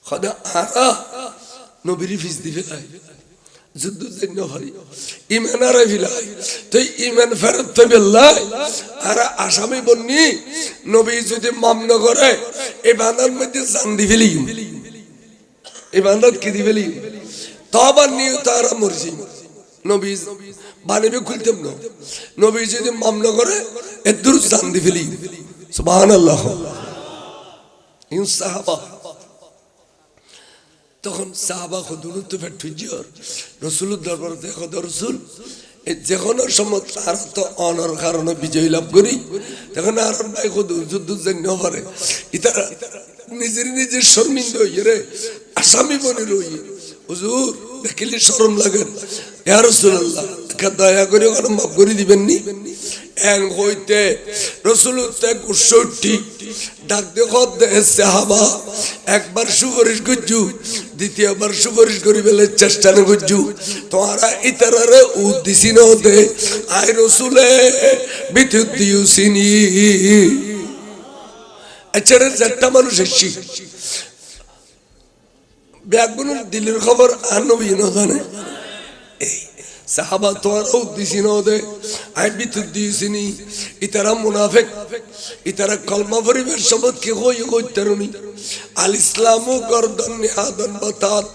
খোদা আরা নবীর ফিস দিবে যুদ্ধ জন্য হরি ইমান আর ফিলাই তো ইমান ফেরত পেবে আর আসামি বন্নি নবী যদি মামন করে এই বান্দার মধ্যে জান দি ফেলি এই বান্দার কি দি ফেলি তবার নিয়ে তারা মরছি নবী বানিবে খুলতেম না নবী যদি মামন করে এদুর জান দি ফেলি সুবহানাল্লাহ ইন সাহাবা তখন সাহাবা খুদুরত ফেটুজিয়র রাসূলের দরবারে দেখো রাসূল এই যখন সময় তার তো অনর কারণে বিজয় লাভ করি তখন আর ভাই খুদু যুদ্ধ জন্য পারে ইতারা নিজের শর্মিন্দা হইয়ে রে আসামি বনে রই হুজুর দেখলে শরম লাগে ইয়া রাসূলুল্লাহ দয়া করে কোনো মাফ করে দিবেন নি এন হইতে রাসূল তে ৬৫ ডাক দেখো সাহাবা একবার সুপারিশ করছু দ্বিতীয়বার সুপারিশ করি বেলে চেষ্টা না করছু তোমরা ইতারারে উদ্দিসি না হতে আই রাসূলে বিদ্যুৎ দিউসিনি এছাড়া চারটা মানুষ এসছি ব্যাগুনের দিলের খবর আর নবী না জানে এই সাহাবা তোমরা উদ্দিসি না হতে আই বিদ্যুৎ দিউসিনি ইতারা মুনাফিক ইতারা কলমা পরিবেশ শব্দ কি হইতারুনি আল ইসলামু গরদান নিহাদান বাতাত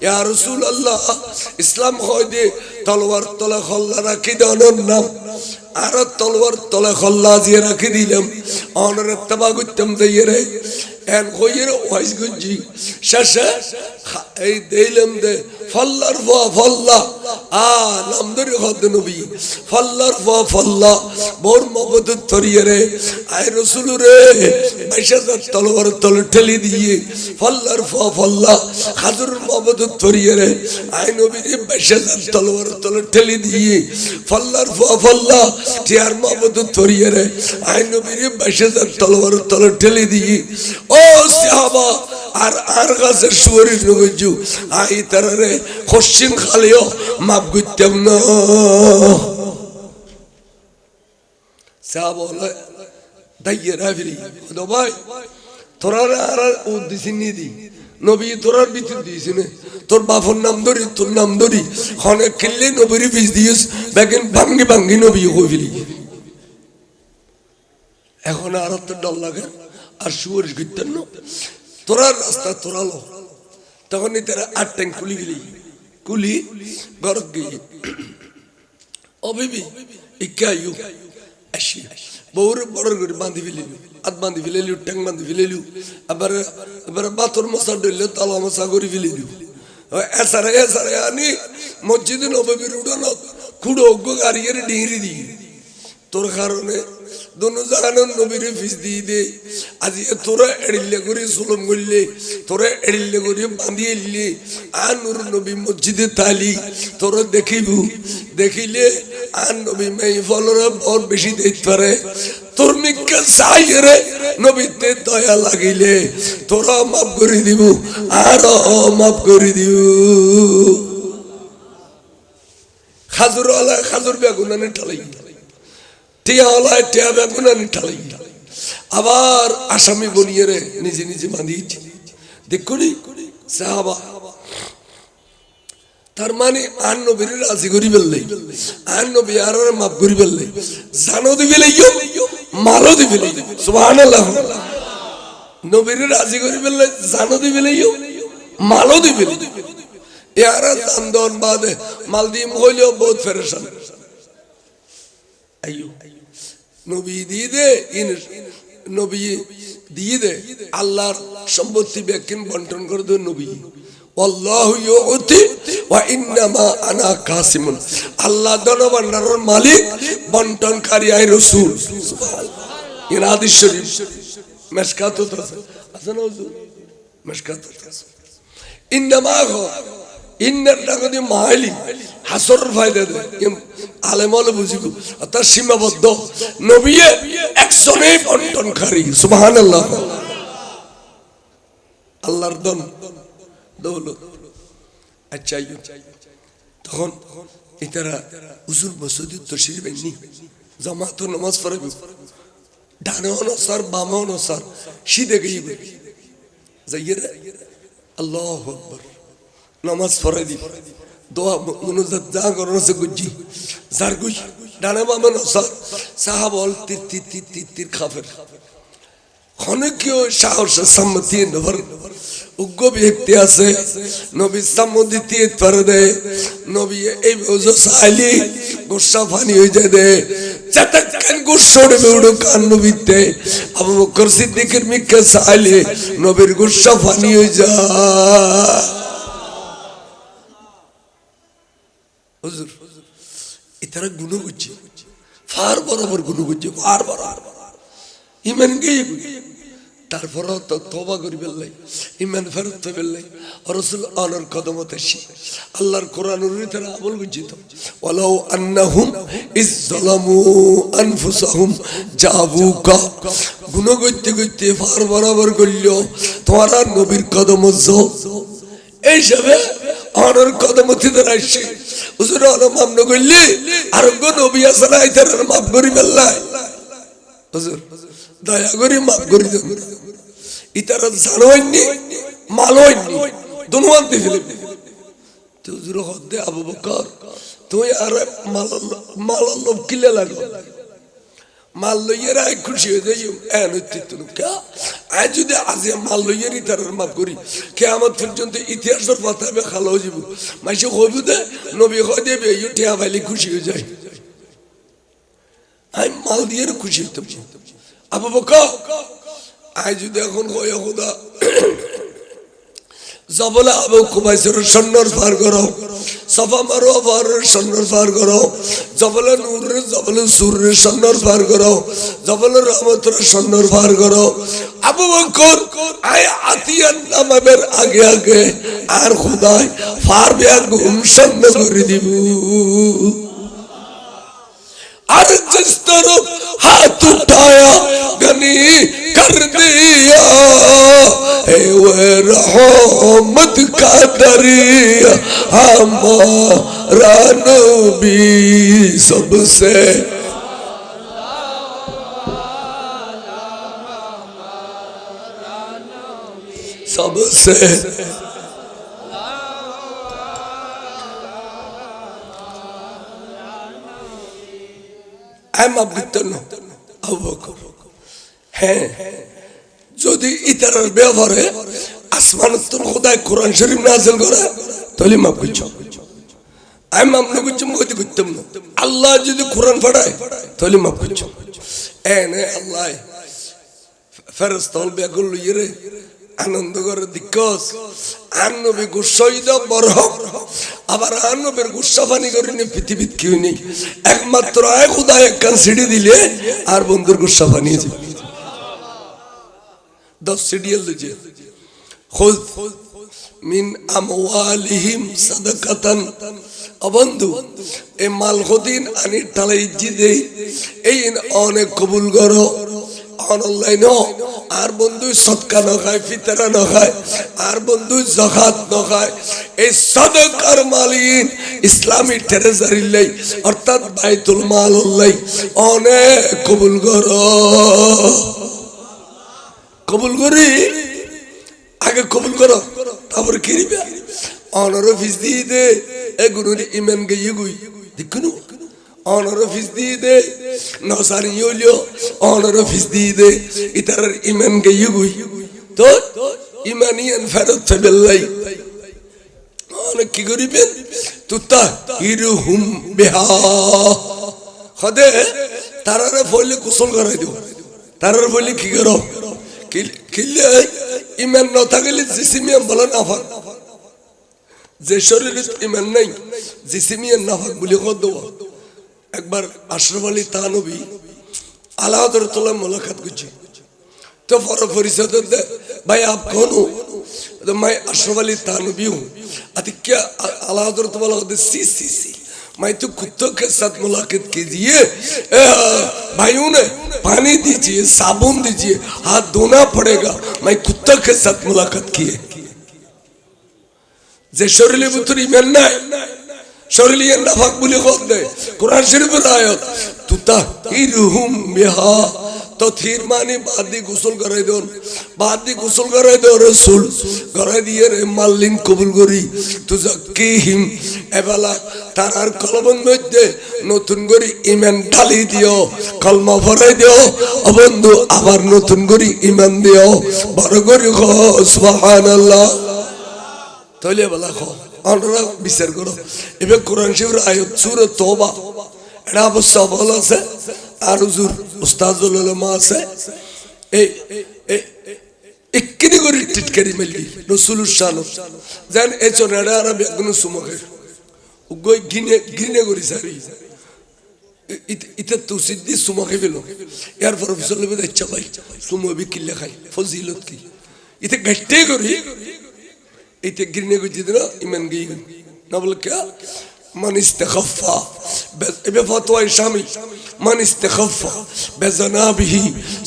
ইয়া রাসূলুল্লাহ ইসলাম হয় দে তলোয়ার তলে খল্লা রাখি দেওয়ার নাম আর তলোয়ার তলে খল্লা দিয়ে রাখি দিলাম অনর তবা গুতম দেইরে এন কইরে ওয়াইজ গুজি শেষে এই দিলাম দে ফল্লার ফল্লা নাম ধরে হদ নবী ফল্লার ফল্লা বোর মবদ তরিয়ে আই রাসূল রে ২২,০০০ তলোয়ার তলে ঠেলি দিয়ে ফল্লার ফল্লা খাজুর মবদ তরিয়ে আই নবী রে ২২,০০০ তলোয়ার তলে ঠেলি দিয়ে ফল্লার ফল্লা টিয়ার মবদ তরিয়ে আই নবী রে ২২,০০০ তলোয়ার তলে ঠেলি দিয়ে ও সাহাবা আর গাছের সুয়ারিশ নগজু আই তারারে খসিন খালিও মাপ গুইতাম না সাহাবা বলে দাইয়ে রাফিরি ও ভাই তোরা আর উদ্দিসি নি দি নবী তোরার ভিতর দিয়েছি না তোর বাপর নাম ধরি তোর নাম ধরি খনে খেললে নবীর বিষ দিয়েছ বেগেন ভাঙ্গি নবী হয়ে ফেলি এখন আর তো ডর লাগে আর সুয়ারিশ গুইতাম না তোরার রাস্তা তোরালো তখনই তারা ৮ ট্যাঙ্ক কুলি গরক গিয়ে ও বিবি ইকায়ু আসি বউরে বড় করে বাঁধি ফেলিলু হাত বাঁধি ফেলিলু ট্যাঙ্ক বাঁধি ফেলিলু আবার বাতর মশা ডলে তালা মশা করে ফেলিলু এসারে আনি মসজিদে নববীর উড়ানো খুঁড়ো গাড়িয়ে ডিঙি দিয়ে তোর কারণে দোনো জাহানের নবীর ফিস দিয়ে দে আজি তোরা এড়িলে করে সুলম করলে তোরা এড়িলে করে বাঁধিয়ে এলি আর নুর নবী মসজিদে তালি তোরা দেখিবু দেখিলে আর নবী মেই ফলরে বর বেশি দিতে পারে তোর মিকে চাইরে নবীতে দয়া লাগিলে তোরা মাফ করে দিব আর মাফ করে দিব খাজুর ওয়ালা খাজুর বেগুনানে ঠালাই টিয়া ওয়ালা টিয়া বেগুনানে ঠালাই আবার আসামি বনিয়ে রে নিজে নিজে বাঁধিয়েছে দেখুনি সাহাবা তার মানে আর নবীর রাজি করি বললে আর নবী আর মাফ করি বললে জানো দিবে মালও দিবে সুবহানাল্লাহ নবীর রাজি করি বললে জানো দিবে মালও দিবে यारा तंदोन बाद मालदी मोलियो बहुत परेशान अयो नबी दीदे इन नबी दीदे अल्लाह संपत्ति बेकिन बंटन कर दो नबी वल्लाहु युति व इन्नमा अना कासिमुन अल्लाह दोनों बंडर मालिक बंटन कारी आए रसूल सुभान ये नादिश शरीफ मशकात होता है असन हुजूर मशकात होता है इन्नमा हो इन्नर नगदी माली हासर फायदा दे ये आलेमोल बुझिबो अता सीमाबद्ध नबीए एकजने बंटन कारी सुबहानाल्लाह আল্লাহর দন দৌলত আচ্ছা তখন ইতারা হুজুর মসজিদে তশরিফ আননি জামাত নামাজ পড়াব ডানে অনুসার বামে অনুসার সিধে গইবে যাইরা আল্লাহু আকবার নামাজ পড়াই দি দোয়া মুনাজাত যা করছে গুজি জার গুই ডানে বামে অনুসার সাহাবল তির কাফের অনেকেও সাহসের সম্মতি নভর উগ্র ব্যক্তি আছে নবী সম্মতি দিয়ে পারে দেয় নবী এই ওজো সাইলি গোসা পানি হয়ে যায় দে যতক্ষণ গোসড়ে বেউড়ো কান নবীতে আবু বকর সিদ্দিকের মিকে সাইলি নবীর গোসা পানি হয়ে যায় হুজুর ইতারা গুণ করছে ফার বরাবর গুণ করছে ফার বরাবর ইমান গিয়ে তারপর তো তওবা করি বেল্লাই ইমান ফেরত বেল্লাই রাসূল আনার কদমতে শি আল্লাহর কোরআনের ভিতরে আমল বুঝিত ওয়ালাউ আন্নাহুম ইজ যালামু আনফুসাহুম জাবুকা গুনাহ করতে করতে ফার বরাবর কইল তোমার নবীর কদম যাও এই সবে আনার কদমতে দাঁড়াইছে হুজুর আনা মাফ না কইলে আর গো নবী আসলে আইতার মাফ করি বেল্লাই হুজুর দয়া করে মাফ করে দেন ইতারা জানোইনি মালোইনি দুনওয়ান্তে ফেলে তো হুজুর হদ্দে আবু বকর তুই আর মাল লোভ কিলে লাগো মাল লইয়ের আয় খুশি হয়ে যাই এন তুমি কে আজ যদি আজ মাল লইয়ের ইতার মাফ করি কে আমার পর্যন্ত ইতিহাসের কথা হবে খালো যাব মাইসে হইবু দে নবী হয় দেবে ইউটিয়া ভাইলি খুশি হয়ে যায় আমি মাল দিয়ে খুশি হইতাম আবু বকর আজ যদি এখন কয় খোদা জবলে আবু কুবাইসের সন্ন্যর পার করো সফা মারো পারের সন্ন্যর পার করো জবলে নূরের জবলে সূর্যের সন্ন্যর পার করো জবলে রহমতের সন্ন্যর পার করো আবু বকর আয় আতিয়ান নামাবের আগে আগে আর খোদাই পার বিয়া গুম সন্ন করে দিব আর जिस तरफ हाथ उठाया गनी कर दिया है वो रहमत का दरिया हमारा नबी सबसे सबसे হ্যাঁ যদি ইতারার ব্যবহারে আসমান খোদায় কোরআন শরীফ নাযিল করে তাহলে মাফ করছো আমি মাফ না করছি মতি করতাম না আল্লাহ যদি কোরআন পড়ায় তাহলে মাফ করছো এনে আল্লাহ ফেরেশতা বেগুল লইরে আনন্দ করে দিকস আর নবী গুসাইদা বরহক আবার আর নবীর গুসা পানি করে নি পৃথিবীত কেউ নেই একমাত্র আয় খোদা একখান সিঁড়ি দিলে আর বন্ধুর গুসা পানি যাবে 10 সিঁড়ি দিয়েছে খুদ মিন আমওয়ালিহিম সাদাকাতান। বন্ধু এই মাল হদিন আনি টালাই জিদে এই অনেক কবুল করো অনলাইন আর বন্ধু সদকা নখায় ফিতরা নখায় আর বন্ধু যাকাত নখায় এই সাদাকার মালিন ইসলামী ট্রেজারিল্লাই অর্থাৎ বাইতুল মালুল্লাই অনেক কবুল করো। কবুল করি আগে কবুল করো তারপরে কি দিবে অনারো ফিস দিয়ে দে এগুলোর ইমান গিয়ে গুই দেখুন অনারো ফিস দিয়ে দে নসারি ইউলিও অনারো ফিস দিয়ে দে ইতার ইমান গিয়ে গুই তো ইমানিয়ান ফেরত ফেবেল্লাই অনেক কি করিবেন তুতা ইরহুম বিহা খদে তারারে ফলে কুশল করাই দেব তারার ফলে কি করো কিলে ইমান না থাকলে জিসিমিয়ান বলে নাফাক যে শরীরে ইমান নাই জিসিমিয়ান নাফাক বলে কদ একবার আশরাফ আলী তানবী আলা হযরতুল্লাহ মুলাকাত করছি তো পরিচয় দে ভাই আপ कौन हो तो मैं अशरफ अली तानवी हूँ। अति क्या आला हज़रत वाला सी मैं तो कुत्तों के साथ मुलाकात कीजिए भाइयों ने पानी दीजिए साबुन दीजिए हाथ धोना पड़ेगा मैं कुत्तों के साथ मुलाकात किए जे शरीरे बुतरी में ना शरीरे नाफाक बोली खुद दे कुरान शरीफ में आयत तुता इरहुम बिहा तो थीर मानी बादी गुसल करे दो बादी गुसल करे दो रसूल करे दिए रे मालिन कबूल करी तुझा की हिम एबाला तारार कलबन में दे नतुन करी ईमान डाली दियो कलमा भरे दियो अबंधु आबार नतुन करी ईमान दियो बड़ करी खो सुबहानाल्लाह तोले बला खो अनरा विचार करो एबे कुरान शरीफ आयत सूरह तौबा एड़ा अवश्य বলা আছে আর হুজুর উস্তাদুল উলামা আছে এই একনি করে টিটকারি মেলি রাসূলুর শান জান এ চনাড়া আর বেগুন সুমকে উগই গিনে করি সারি ইতে তো সিদ্ধি সুমকে ফেলো ইয়ার প্রফেসর লবে আচ্ছা ভাই সুমো বি কিল্লা খাই ফজিলত কি ইতে গট্টে করি ইতে গিনে করি দিনা ইমান গই না বল কি من استخفى بفتوى شامي من استخفى بذنابه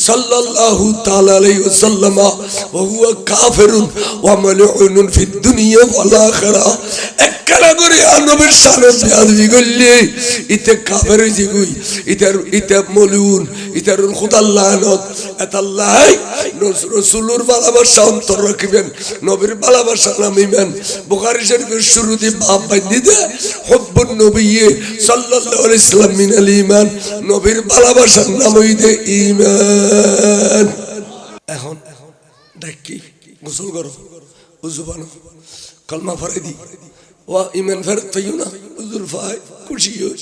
صلى الله تعالى عليه وسلم وهو كافر وملعون في الدنيا والآخرة একলা করে নবীর শানে বেয়াদবি করলে ইতে কাফের জিগুই ইতে মলউন ইতে খোদার লানত আল্লাহ রাসূলুর ভালোবাসা অন্তর রাখবেন নবীর ভালোবাসা নামিবেন বুখারী শরীফের শুরুতে বাপ বাঁধি দে হুব্বুন নবী সাল্লাল্লাহু আলাইহি সাল্লাম মিনাল ঈমান নবীর ভালোবাসার নামই দে ঈমান। এখন দেখি গোসল করো ওযু বানো কলমা পড়ে দি ওয়া ঈমান ফেরত পাইও না হুজুর ভাই খুশি হই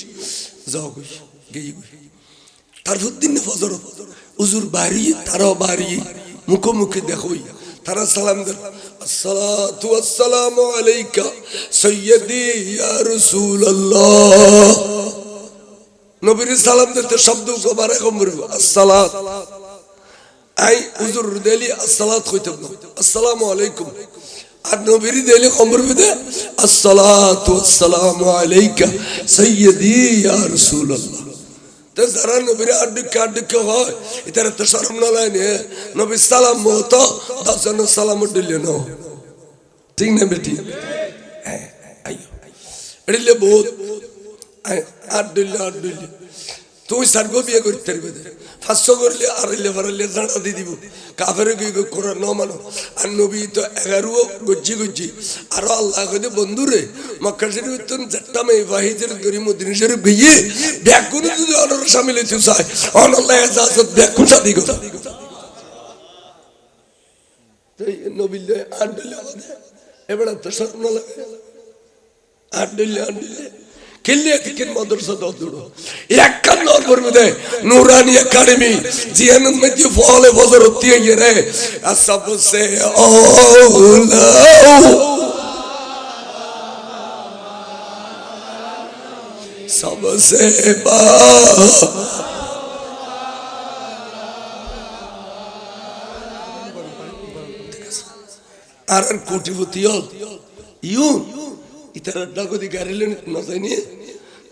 যাও কই গই তারপর দিন ফজর হুজুর বাড়ি তারাও বাড়ি মুখোমুখি দেখোই তারা সালাম দেন আসসালাতু ওয়াসসালামু আলাইকা সাইয়্যিদি ইয়া রাসূলুল্লাহ নবীর সালাম দিতে শব্দ গোবারে কমরব আসসালাত আই হুজুর দেলি আসসালাত কইতে আসসালামু আলাইকুম আর নবীর দেলি কমরব দে আসসালাতু ওয়াসসালামু আলাইকা সাইয়্যিদি ইয়া রাসূলুল্লাহ তো যারা নবীর আড্ডকে হয় এটার তো শরম না লাগে নবী সালাম মতো 10 জন সালাম দিলে না ঠিক না বেটি আইও এলে বহুত আড্ডলে তুই সারগো বিয়ে করতে পারবে 500 করলে আরলে ফারলে জানা দি দিব কাফেরে কি কোরআন না মানো আর নবী তো 11 গজ্জি আর আল্লাহ কইতে বন্ধুরে মক্কা শরীফ তো জট্টা মে ওয়াহিদের গরি মদিনা শরীফ গিয়ে ব্যাকুন যদি অনর শামিল হতে চায় আল্লাহ ইজাজত ব্যাকুন শাদি কথা তাই নবী আড্ডলে এবারে তো শরম না লাগে আড্ডলে কিল্লে থেকে মাদ্রাসা দৌড়ো একখান নর করবে দে নুরানি একাডেমি জিয়ানুল মধ্যে ফলে ফজর দিয়ে রে আসবসে আওলা सबसे बा আর কোটিপতি হল ইউন ইতারা ডাকদি গাড়িলেন না যায়নি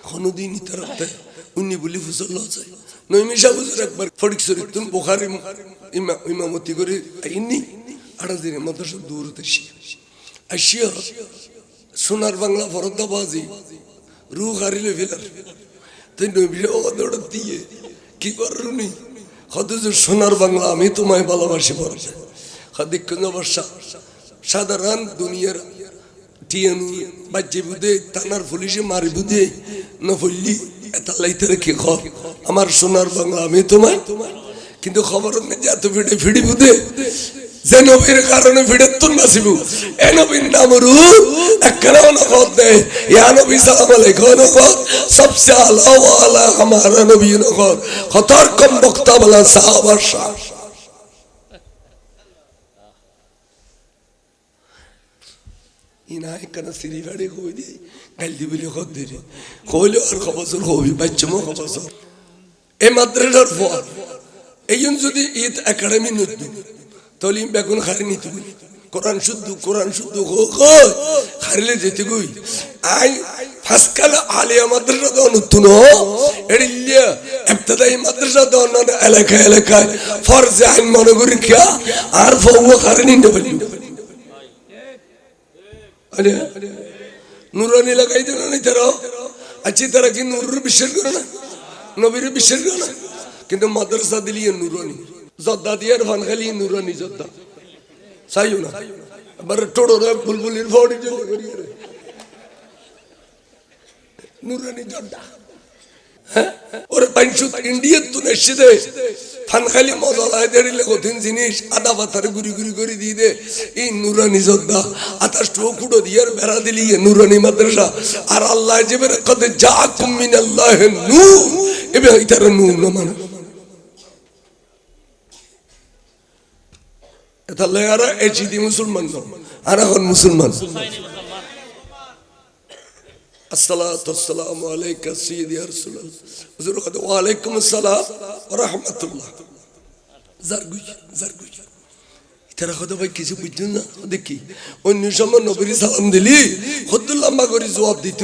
কোনদিন ইতারাতে উনি বলি ফুসল যায় নইমিশা বুঝুর একবার ফটিক শরীফ তুমি বুখারী ইমামতি করে আইনি 8 দিনের মাদ্রাসা দূর হতে আসিয়া সোনার বাংলা ফরদাবাজি রুহ হারিলে ফেলার তুই নইমিশা ওদের দিয়ে কি করুনি হয়তো সোনার বাংলা আমি তোমায় ভালোবাসি পড়বে হাদিক্য বর্ষা সাধারণ দুনিয়ার টিয়ানু বাজ্যে বুধে থানার পুলিশে মারি বুধে না ফলি এটা লাইতে কি খব আমার সোনার বাংলা আমি তোমায় কিন্তু খবর নেই যে এত ভিড়ে ফিড়ি বুধে যে নবীর কারণে ভিড়ে তুল নাসিবু এ নবীর নাম রু একরাও না খত দে ইয়া নবী সালাম আলাইকুম না খত সবসে আলা ওয়ালা हमारा নবী না খত খতর কম বক্তা বলা সাহাবা শাহ ইনায় কেন সিঁড়ি ভাড়ে কই দি গালি বলে খত দে কইলে আর খবর হবি বাচ্চামো খবর এই মাদ্রাসার পর এই যদি ঈদ একাডেমি নতুন তাহলে বেগুন খারি নিতে কোরআন শুদ্ধ খারিলে যেতে গই আই ফাসকাল আলিয়া মাদ্রাসা দাও নতুন এড়িলিয়া ইবতদাই মাদ্রাসা দাও না এলাকায় ফরজ আইন মনে করি কিয়া আর ফওয়া খারি নিতে পারি আরে নুরানি লাগাই দেন না তারা আচ্ছা তারা কি নূরের বিশ্বাস করে না নবীর বিশ্বাস করে না কিন্তু মাদ্রাসা দিলিয়ে নুরানি জদ্দা দিয়ার ফান খালি নুরানি জদ্দা চাইও না আবার টোড়ো বুলবুলির ফড়ি চলে করি নুরানি জদ্দা হ্যাঁ ওরে পাইনসুত ইন্ডিয়া তো নেশে ফান খালি মজা লাগে দেড়িলে কঠিন জিনিস আদা পাতার গুড়ি করে দিয়ে দে এই নুরানি জদ্দা আতাশ টুকুড়ো দিয়ার বেড়া দিলিয়ে নুরানি মাদ্রাসা আর আল্লাহ যেবের কদ জাআকুম মিনাল্লাহি নূর এবে ইতার নূর না মানে তাহলে আর এজিদি মুসলমান আর এখন মুসলমান আসসালাতু ওয়াসসালামু আলাইকা সাইয়্যিদি ইয়া রাসূলুল্লাহ হুজুর কত ওয়া আলাইকুম আসসালাম ওয়া রাহমাতুল্লাহ জারগুই তারা কত ভাই কিছু বুঝছেন না দেখি অন্য সময় নবীর সালাম দিলি কত লম্বা করে জবাব দিত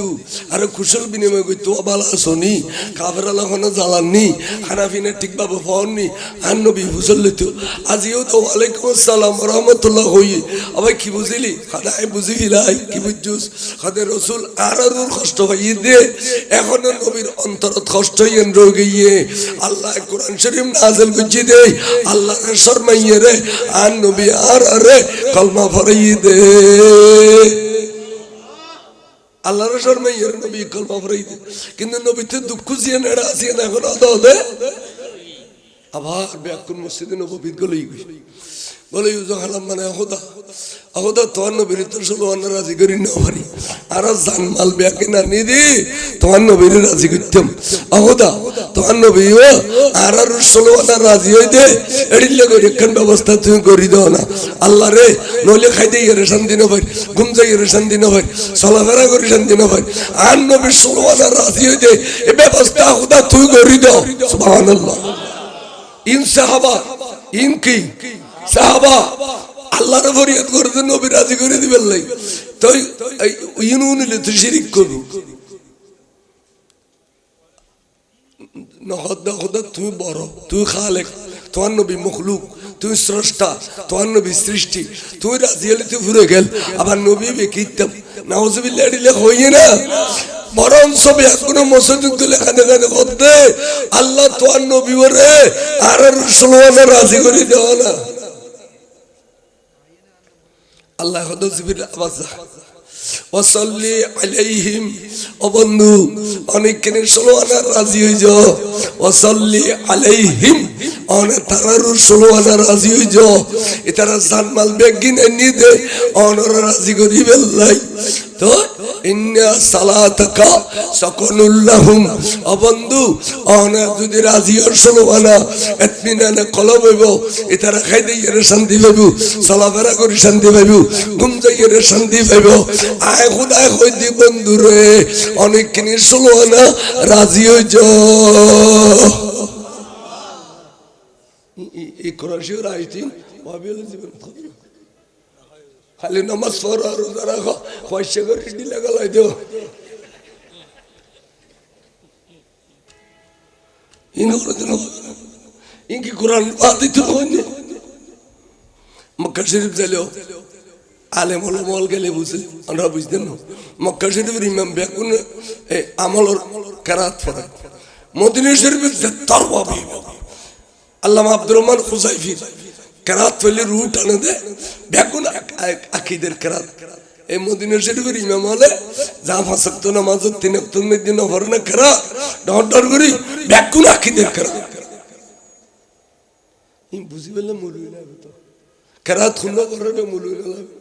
আর কুশল বিনিময় করতো বালা শুনি কাফের আলাখানা জ্বালাননি খানাফিনা ঠিকভাবে পাওয়াননি আর নবী হুজুর লইত আজিও তো ওয়ালাইকুম আসসালাম রহমতুল্লাহ হই আবার কি বুঝিলি খাদায় বুঝি ফিলাই কি বুঝছুস খাদে রসুল আর কষ্ট পাই দে এখনো নবীর অন্তরত কষ্ট হইয়েন রোগিয়ে আল্লাহ কোরআন শরীফ নাযিল করছি দে আল্লাহ শর্মাইয়ে রে আর নবী আর আরে কলমা পড়াই দে আল্লাহর শর্মাইয়ের নবী কলমা পড়াই দে কিন্তু নবীতে দুঃখ জিয়ে নেড়া আসিয়ে না এখন আদালতে আবার ব্যাকুল মসজিদে নবীত গলই বলে ইউজাহালাম মানে আহদা তোমার নবীর তো ষোলো আনা রাজি করি না পারি আর জানমাল ব্যাকে না নিদি তোমার নবীর রাজি করতাম আহদা তোমার নবী আর 16 আনা রাজি হইতে এড়িলে করে একখান ব্যবস্থা তুমি করি দাও না আল্লাহ রে নইলে খাইতে ইয়ে শান্তি না পাই ঘুম যাই শান্তি না পাই চলাফেরা করে শান্তি না পাই আর নবীর 16 আনা রাজি হইতে এ ব্যবস্থা আহদা তুই করি দাও সুবহানাল্লাহ ইন সাহাবা ইন কি সাহাবা আল্লাহর ফরিয়াদ করতে নবী রাজি করে দিবেন লাই তাই ইনু নিলে তুই শিরিক করবি নহদা খোদা তুই বড় তুই খালেক তোমার নবী মখলুক তুই স্রষ্টা তোমার নবী সৃষ্টি তুই রাজি হলে তুই ঘুরে গেল আবার নবী বেকিতাম নাউজুবিল্লাহ দিলে হইয়ে না বরং সব এখনো মসজিদ লেখা করতে আল্লাহ তোমার নবী ওরে আর 16 আনা রাজি করে দেওয়া না আল্লাহ জিবরিল আওয়াজ ওয়াসাল্লি আলাইহিম ও বন্ধু অনেক কেন 16 আনা রাজি হই যাও ওয়াসাল্লি আলাইহিম অনে তারার 16 আনা রাজি হই যাও এটারা জানমাল বেগিন নি দে অনরা রাজি করি বেলাই তো ইন্না সালাতাকা সাকানুল লাহুম ও বন্ধু অনে যদি রাজি হই 16 আনা ইতমিনানে কলব হইব এটারা খাইতে এর শান্তি পাইব চলাফেরা করে শান্তি পাইব ঘুম যাইয়ে শান্তি পাইব আয় খুদায় কই দি বন্ধু রে অনেক কিনি 16 আনা রাজি হই যাও এই কোরআন শরীফ আইতিন ওয়াবিল জীবন খালি নামাজ পড়ো আর রোজা রাখো, পয়সা করে দিলে গলায় দেও। ইনকি কোরআন বাদিত হয়নি। মক্কা শরীফ যাইলেও আলেম হলো মল গেলে বুঝে, আমরা বুঝতেন না। মক্কা শরীফের ইমাম বেগুন আমলের কেরাত পড়ে। মদিনা শরীফের তরবাবি আল্লামা আব্দুর রহমান খুজাইফি কেরাত ফেলে রু টানে দেয় বেগুন আকিদের কেরাত। এই মদিনা শরীফের ইমাম হলে যা ফাঁসক্ত নামাজ 3 ওয়াক্ত দিন পড়ে না কেরাত ডর ডর করি বেগুন আকিদের কেরাত। বুঝি পেলে মৌলবি লাগবে তো কেরাত খুলনা করে মৌলবি লাগবে।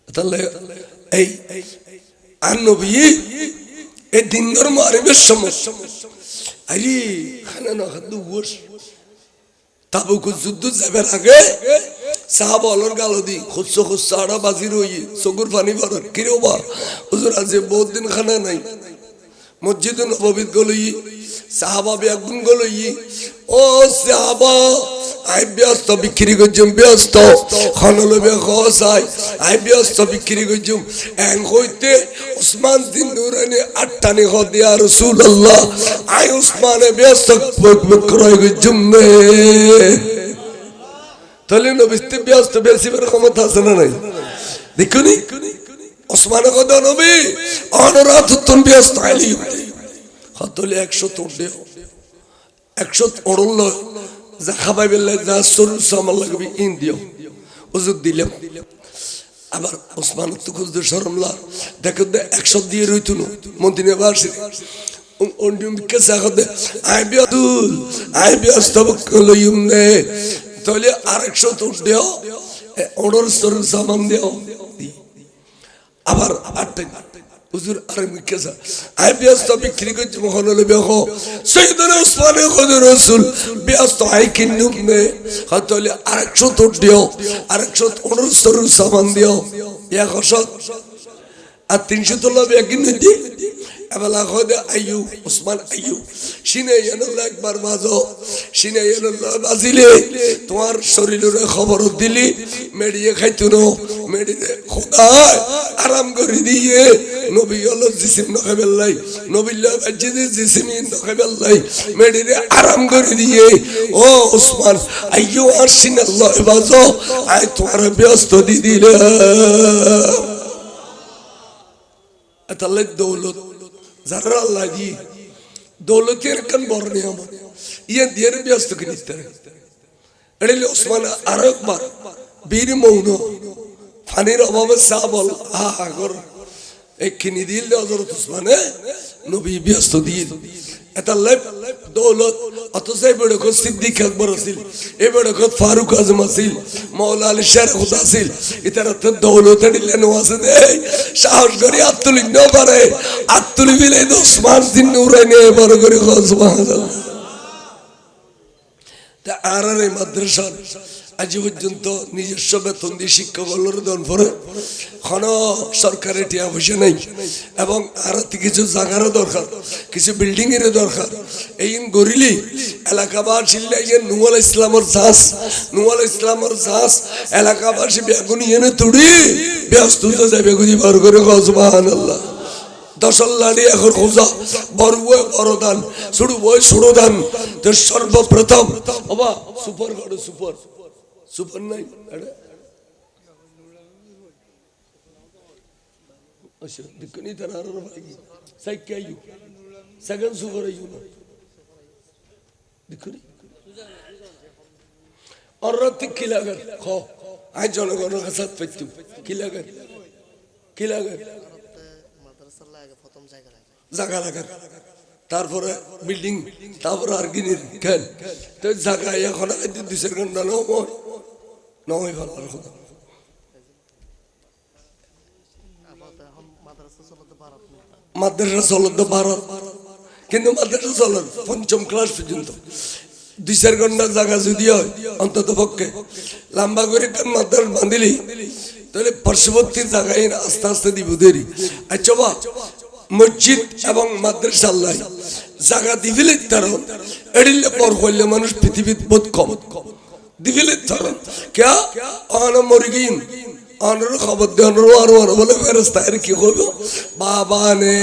তাহলে এই আর নবী এই দিন ধর্ম আরবের সমস্যা আরে খানা না খাদ্য গোশ তাবুক যুদ্ধ যাবার আগে সাহাবা অলর গালো দি খুঁজছ খুঁজছ আড়া বাজি রই চকুর পানি ভর কিরে বা হুজুর আজ বহুত দিন খানা নাই। মসজিদ নববীত গলই সাহাবা একদিন গলই ও সাহাবা আই ব্যস্ত বিক্রি করছুম ব্যস্ত খনলবে খসাই আই ব্যস্ত বিক্রি করছুম এন হইতে উসমান দিন নুরানি আটটানি হদ ইয়া রাসূলুল্লাহ আই উসমানে ব্যস্ত বিক্রয় করছুম নে। তাহলে নবীতে ব্যস্ত বেশিবার ক্ষমতা আছে না নাই? দেখুনি উসমানে কত নবী অনরাত তুন ব্যস্ত আইলি হতলে 100 তোড় দেও 100 তোড়ল যা খাবাই বেলা যা সরুর সামাল লাগবে ইন দিও হুজুর দিলাম। আবার ওসমান তো খুঁজতে শরমলা দেখো 100 দিয়ে রইতো না মদিনা বাসী অন্যম কেসা হদে আই ব্যস্ত লইম নে তাহলে আর 100 তোড় দেও অর্ডার সরুর সামান দেও। আবার আটটা হুজুর আরে কেসা আই ব্যস্ত বিক্রি করছি মহনলে বেখো সৈয়দনা উসমানে খোদ রাসূল ব্যস্ত আই কিনুম নে তাহলে আর 100 তোড় দিও আর 100 অর্ডার সরুর সামান দিও 100 আর 300 তোলা বেগিন দি এবেলা খোদে আইয়ু উসমান আইয়ু সিনে ইয়ানুল্লাহ একবার বাজো সিনে ইয়ানুল্লাহ বাজিলে তোমার শরীরের খবর দিলি মেডিয়ে খাইতো না মেডিয়ে খোদা আরাম করে দিয়ে নবী হলো জিসিম নখাবেল্লাই নবীল্লাহ বাজিদে জিসিমি নখাবেল্লাই মেডিয়ে আরাম করে দিয়ে ও উসমান আইয়ু আর সিনে আল্লাহ বাজো আই তোমার ব্যস্ত দি দিলে তাহলে দৌলত যারা আল্লাহ দি দৌলতের কান বড় নিয়ামত ইয়ে দিয়ে ব্যস্ত কিনিতে এড়িলে ওসমান আর একবার বীর মৌন পানির অভাবে চা বল হা কর এই কিনি দিল হযরত ওসমানে নবী ব্যস্ত দিল এটা লাইফ দৌলত অথচ এই বড় সিদ্দিক আকবর আছিল এই বড় ফারুক আজম আছিল মাওলা আলী শের খুদা আছিল এটার তো দৌলত দিলে নওয়াজ দে সাহস করে আত্মলি ন পারে আত্মলি বিলে ওসমান দিন নুরাইনে বড় করে সুবহানাল্লাহ। তা আর এই মাদ্রাসা আজ পর্যন্ত নিজস্ব বেতন দিয়ে শিক্ষকগুলোর দন পরে কোন সরকারি টিয়া পয়সা নেই এবং আর কিছু জায়গারও দরকার কিছু বিল্ডিং এর দরকার। এই গরিলি এলাকাবাসী নুয়াল ইসলামের চাষ এলাকাবাসী বেগুনি এনে তুড়ি ব্যস্ত যায় বেগুনি বার করে সুবহানাল্লাহ। দশল্লানি এখন খোঁজা বড় বই বড় দান ছোট বই ছোট দান তো সর্বপ্রথম বাবা সুপার গড় সুপার সুপার নাই আচ্ছা দেখনি তার আর ভাই সাইকাইও সেকেন্ড সুপার আইও না দেখনি আর রাত কি লাগে খ আই জনগণের কাছে পেতু কি লাগে মাদ্রাসা লাগে প্রথম জায়গা লাগা তারপরে বিল্ডিং তারপরে আর গিনির খেল তো জায়গা এখন 2 ঘন্টা নয় ভালো কথা মাদ্রাসা চলত ভারত কিন্তু মাদ্রাসা চলত 5ম ক্লাস পর্যন্ত 2-4 ঘন্টা জায়গা যদি হয় অন্তত পক্ষে লম্বা করে মাদ্রাসা বাঁধিলি তাহলে পার্শ্ববর্তী জায়গায় আস্তে আস্তে দিব দেরি। আচ্ছা বা মসজিদ এবং মাদ্রাসা আল্লাহ জায়গা দিবিলে তার এড়িলে পর হইলে মানুষ পৃথিবীর বহুত কম দিবিলে ধরো क्या आना मुर्गीन आनर खबर दे आनर वार बोले फरिश्ता है कि हो बाबा ने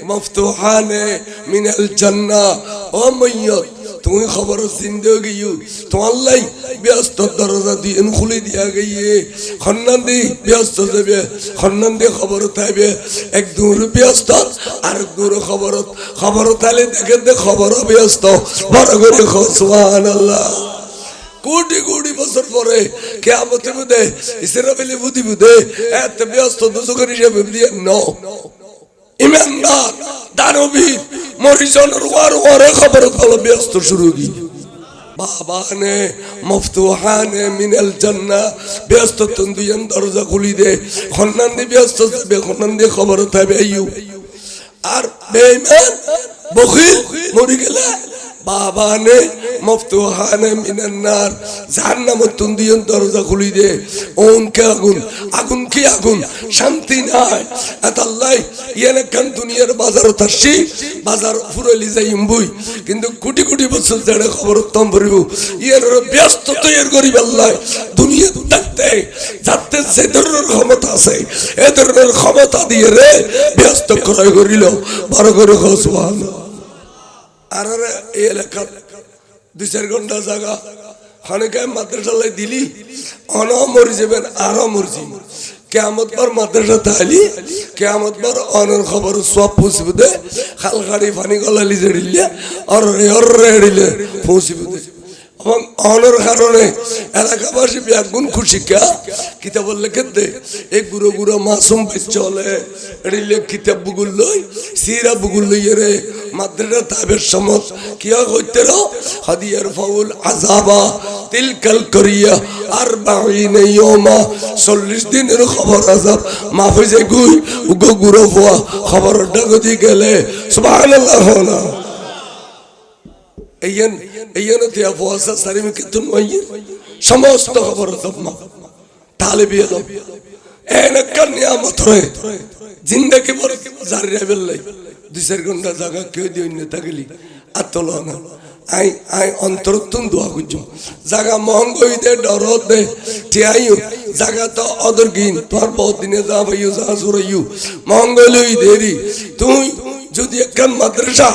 मफ्तूहा ने मिनल जन्ना ओ मैयत तुम्हें खबर जिंदगी यू तो अल्लाह व्यस्त दरजा दी इन खुली दिया गई है खन्नंदी व्यस्त जबे खन्नंदी खबर थाबे एक दूर व्यस्त और दूर खबर थाले देखे दे खबर व्यस्त बड़ा करे सुभान अल्लाह कोटि कोटि बसर परे क्या मतलब दे इसराइली बुद्धि बुद्धे ऐत व्यस्त दूसरों के निशे बिल्डिया नो ईमानदार दानवीर मरीजों रुआर खबर फल व्यस्त शुरू की बाबा ने मफ्तूहा ने मिनल जन्ना व्यस्त तंदुयन दरजा खुली दे खन्नंदी व्यस्त बे खन्नंदी खबर था बे यू आर बेईमान बखील मरी गया बाबा ने मफ्तूहा ने मिनन्नार जहन्नम तुंदियन दरजा खुली दे उनके आगुन की आगुन शांति ना है अतल्लाई ये न कन दुनियार बाजार तर्शी बाजार फुरली जाइम्बुई किंतु कुटी कुटी बच्चों जड़े खबर तम भरिबु ये न व्यस्त तो ये गरीब अल्लाह दुनिया तकते जाते से दर्र खमता से ये दर्र खमता दिए रे व्यस्त कराई करिलो बार करे सुभान आरे ये लेकर दूसरे घंटा जागा खाने का मदरसा ले दिली अना मर्जी बन आरा मर्जी क़यामत पर मदरसा ताली क़यामत पर अनर खबर स्वाप पूछबुदे खाल खाड़ी पानी गला लिजड़िले और रेड़िले पूछबुदे এবং অনর কারণে এলাকাবাসী ব্যাগুন খুশি কা কিতাব লিখে দে এক গুরু গুরু মাসুম চলে রিলে কিতাব বুগুল লই সিরা বুগুল লই রে মাদ্রাসা তাবের সমত কিয়া হইতে র হাদিয়ার ফাউল আযাবা তিলকাল করিয়া 40 ইয়ামা 40 দিনের খবর আযাব মাহফিজে গুই উগো গুরু হওয়া খবর ডাগদি গেলে সুবহানাল্লাহ না ऐयन ते अफवासा सारी में कितुन वही समस्त खबर तब तालिबी लो ऐन कन्या मतरे जिंदगी भर जारी रहे लाई दूसरे घंटा जागा क्यों दियो इन्हें तगली अतलो ना आई अंतरतुन दुआ कुछ जागा महंगो इधे डरो दे टियायु जागा तो अदर गिन पर बहुत दिन जा भाईयो जा सुरयु महंगो लो इधेरी तू যদি একখান মাদ্রাসা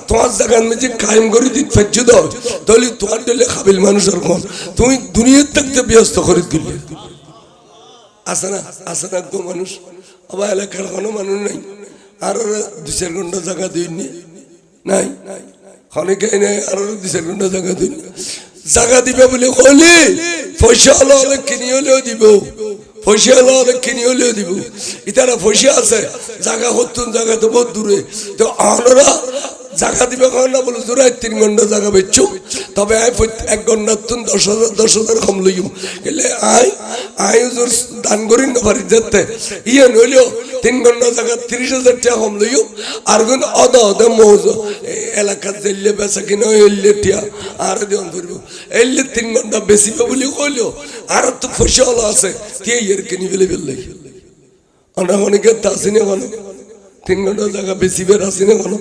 তোমার জায়গার মধ্যে কায়েম করে দিতে পারছো তো তাহলে তোমার দিলে কাবিল মানুষের কোন তুমি দুনিয়ার থাকতে ব্যস্ত করে দিলে আসে না তো মানুষ আবার এলাকার কোনো মানুষ নাই আর 2-4 ঘন্টা জায়গা দিইনি নাই অনেকে নাই আর 2-4 ঘন্টা জায়গা দিইনি জায়গা দিবে বলে কইলি পয়সা হলে কিনে হলেও দিব পয়সা হলে কিনে হলেও দিব ইতারা পয়সা আছে জায়গা হতুন জায়গা তো বহুত দূরে তো আমরা জায়গা দিবে না বলে জোরে 3 ঘন্টা জায়গা বেচছো তবে আই 1 ঘন্টা তুন 10,000 কম লইম গেলে আই জোর দান করি না পারি যেতে ইয়ে নইলো 3 ঘন্টা জায়গা 30,000 টাকা কম লইম আর কোন অদা মৌজ এলাকা জেলে বেচা কিনা এলে টিয়া আর দিন ধরব এলে 3 ঘন্টা বেশি বলি কইলো আর তো পয়সা হলো আছে কে এর কিনি ফেলে ফেললে আমরা অনেকে তাসিনে বলো 3 ঘন্টা জায়গা বেশি বের আসিনে বলো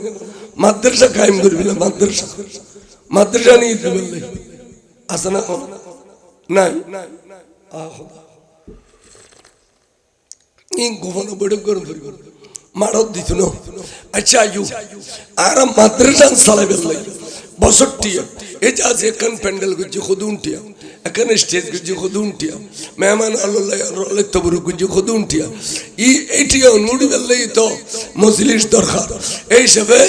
মাদ্রাসা কায়েম করবি না মাদ্রাসা নিয়ে দিবে আসে না কোন নাই এই গোপনে বড় করে ধরব মারত দিত না আচ্ছা ইউ আর মাদ্রাসা চালাবে লাগে 62 এই যে এখন প্যান্ডেল গুজি খুদুনটিয়া এখন স্টেজ গুজি খুদুনটিয়া মেহমান আল্লাহ তবরু গুজি খুদুনটিয়া এইটিয়া নুড়ি বেললেই তো মজলিস দরকার এই হিসাবে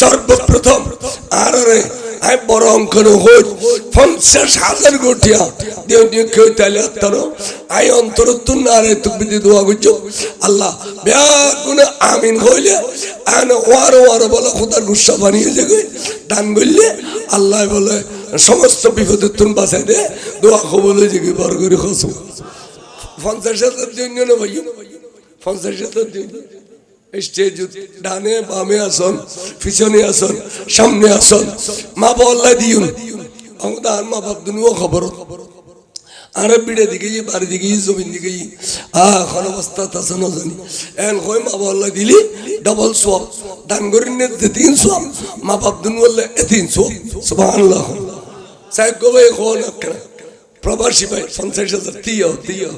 সর্বপ্রথম আর আই বড় অঙ্কন হই 50,000 গোটিয়া দেও নিয়ে কেউ তাইলে আত্মানো আই অন্তরতুন আর তুকবিদি দোয়া গুজো আল্লাহ বেগুন আমিন হইলে আন ওয়ার বলা খোদার গুসা বানিয়ে যাবে দান বললে আল্লাহ বলে সমস্ত বিপদের তুন বাঁচাই দে দোয়া কবুল হয়ে যাবে বড় করে খসু 50,000 দিন না ভাই 50,000 দিন স্টেজ ডানে বামে আসন পিছনে আসন সামনে আসন মা বল্লা দিউন আমাদের মা বাপ দুনিয়া খবর আরে বিড়ে দিকে বাড়ি দিকে জমিন দিকে এখন অবস্থা তাছে না জানি এন কই মা বল্লা দিলি ডাবল সওয়াব দান করিনে 3 সওয়াব মা বাপ দুনিয়া বললে 3 সওয়াব সুবহানাল্লাহ সাহেব কই কোন প্রবাসী ভাই 50,000 দিও দিও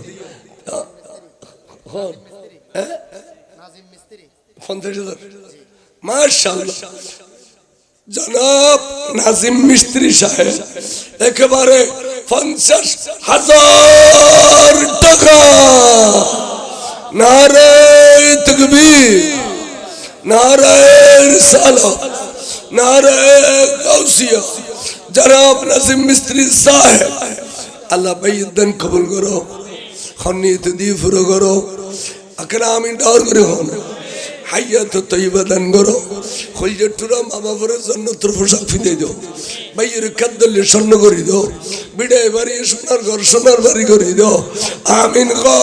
50,000 মাশাআল্লাহ জনাব নাজিম মিস্ত্রি সাহেব একেবারে 50,000 টাকা নারে তাকবীর নারে রিসালাত নারে গাউসিয়া জনাব নাজিম মিস্ত্রি সাহেব আল্লাহ বাইদান কবুল করো খনিয়ত দিয়ে পুরো করো আকরামিন দাওর করে হন হায়াত তৈবা দান করো খলজের টুরা মা বাবার জান্নাতের পোশাক ফিতে দাও ভাইয়ের খাদ্যলে স্বর্ণ করে দাও বিদায় বাড়ি সোনার ঘর সোনার বাড়ি করে দাও আমিন গো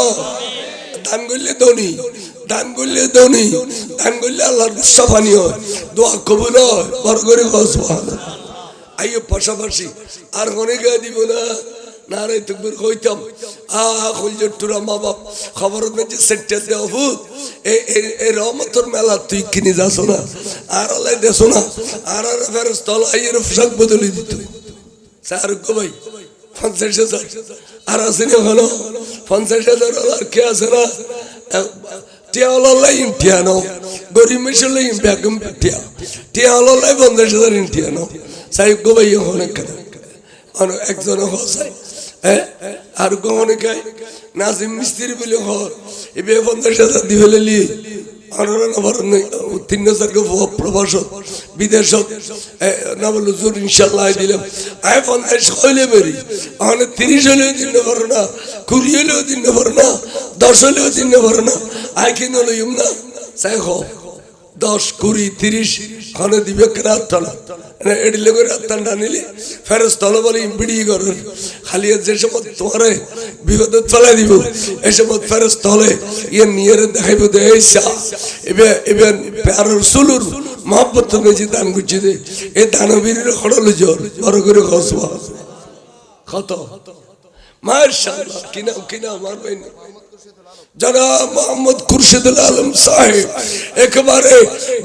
দান করলে ধনী দান করলে ধনী দান করলে আল্লাহর গুসা পানি হয় দোয়া কবুল হয় বড় করে সুবহানাল্লাহ আইও পাশাপাশি আর অনেকে দিব না নারে তুকবির কইতাম খলজের টুরা মা বাপ খবর যে সেটটা দেওয়া ভূত এই রহমতের মেলা তুই কিনে যাস না আর আল্লাহ দেশ না আর ফেরস্তল আইয়ের পোশাক বদলে দিত স্যার গো ভাই 50,000 আর আসেনি হলো 50,000 আর কে আছে না টিয়াওয়ালাই টিয়ানো গরিব মিশলাই বেগম টিয়াওয়ালাই 50,000 টিয়ানো সাহেব গো ভাই অনেক একজন হসাই আর গহনে গাই নাজিম মিস্ত্রি বলে ঘর এবার 50,000 দিয়ে ফেলেলি প্রবাসত বিদেশত না বললো জোর ইনশাল্লাহ দিলাম আয় 50 হইলে বেরি আমাদের 30 হলেও দিন পারো না 20 হলেও দিন পারো না 10 হলেও দিন পারো না আয় কিনে লইম না চাই 10, 20, 30 খানে দিবে রাতটা এডিলে করে রাতটা নিলে ফেরত তলে বলে বিড়ি করেন খালি যে সময় তোমার বিপদে চলে দিব এই সময় ফেরত তলে ইয়ে নিয়ে দেখাইব এবার প্যারোর সুলুর মহব্বত বেশি দান করছি দে এই দানবীর খড়ল জোর বড় করে খসবা কত মাশাআল্লাহ কিনা আমার ভাই জনাব মোহাম্মদ খুরশিদুল আলম সাহেব একেবারে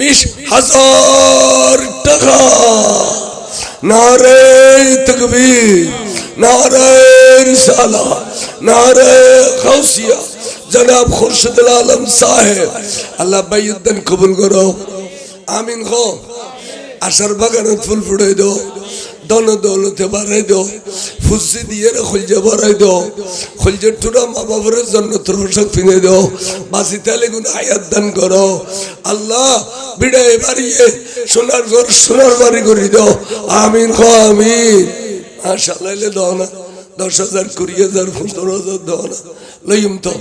20,000 টাকা নারে তাকবীর নারে রিসালাত নারে গাউসিয়া জনাব খুরশিদুল আলম সাহেব আল্লাহ বাইদান কবুল করো আমিন গো আশার বাগানে ফুল ফুটাই দাও দন দৌলতে বাড়াই দাও ফুসি দিয়ে খলজে বাড়াই দাও খলজের টুরা মা বাবার জন্য তোরশক ফিনে দাও বাসি তালে গুণ হায়াত দান করো আল্লাহ বিদায় বাড়িয়ে সোনার ঘর সোনার বাড়ি করে দাও আমিন গো আমিন মাশাআল্লাহ দাও না 10,000 20,000 15,000 দাও না লইম তো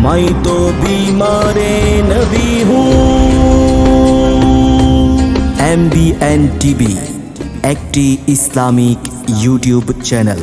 मैं तो बीमारे नबी हूँ MBN TV একটি ইসলামিক ইউটিউব চ্যানেল।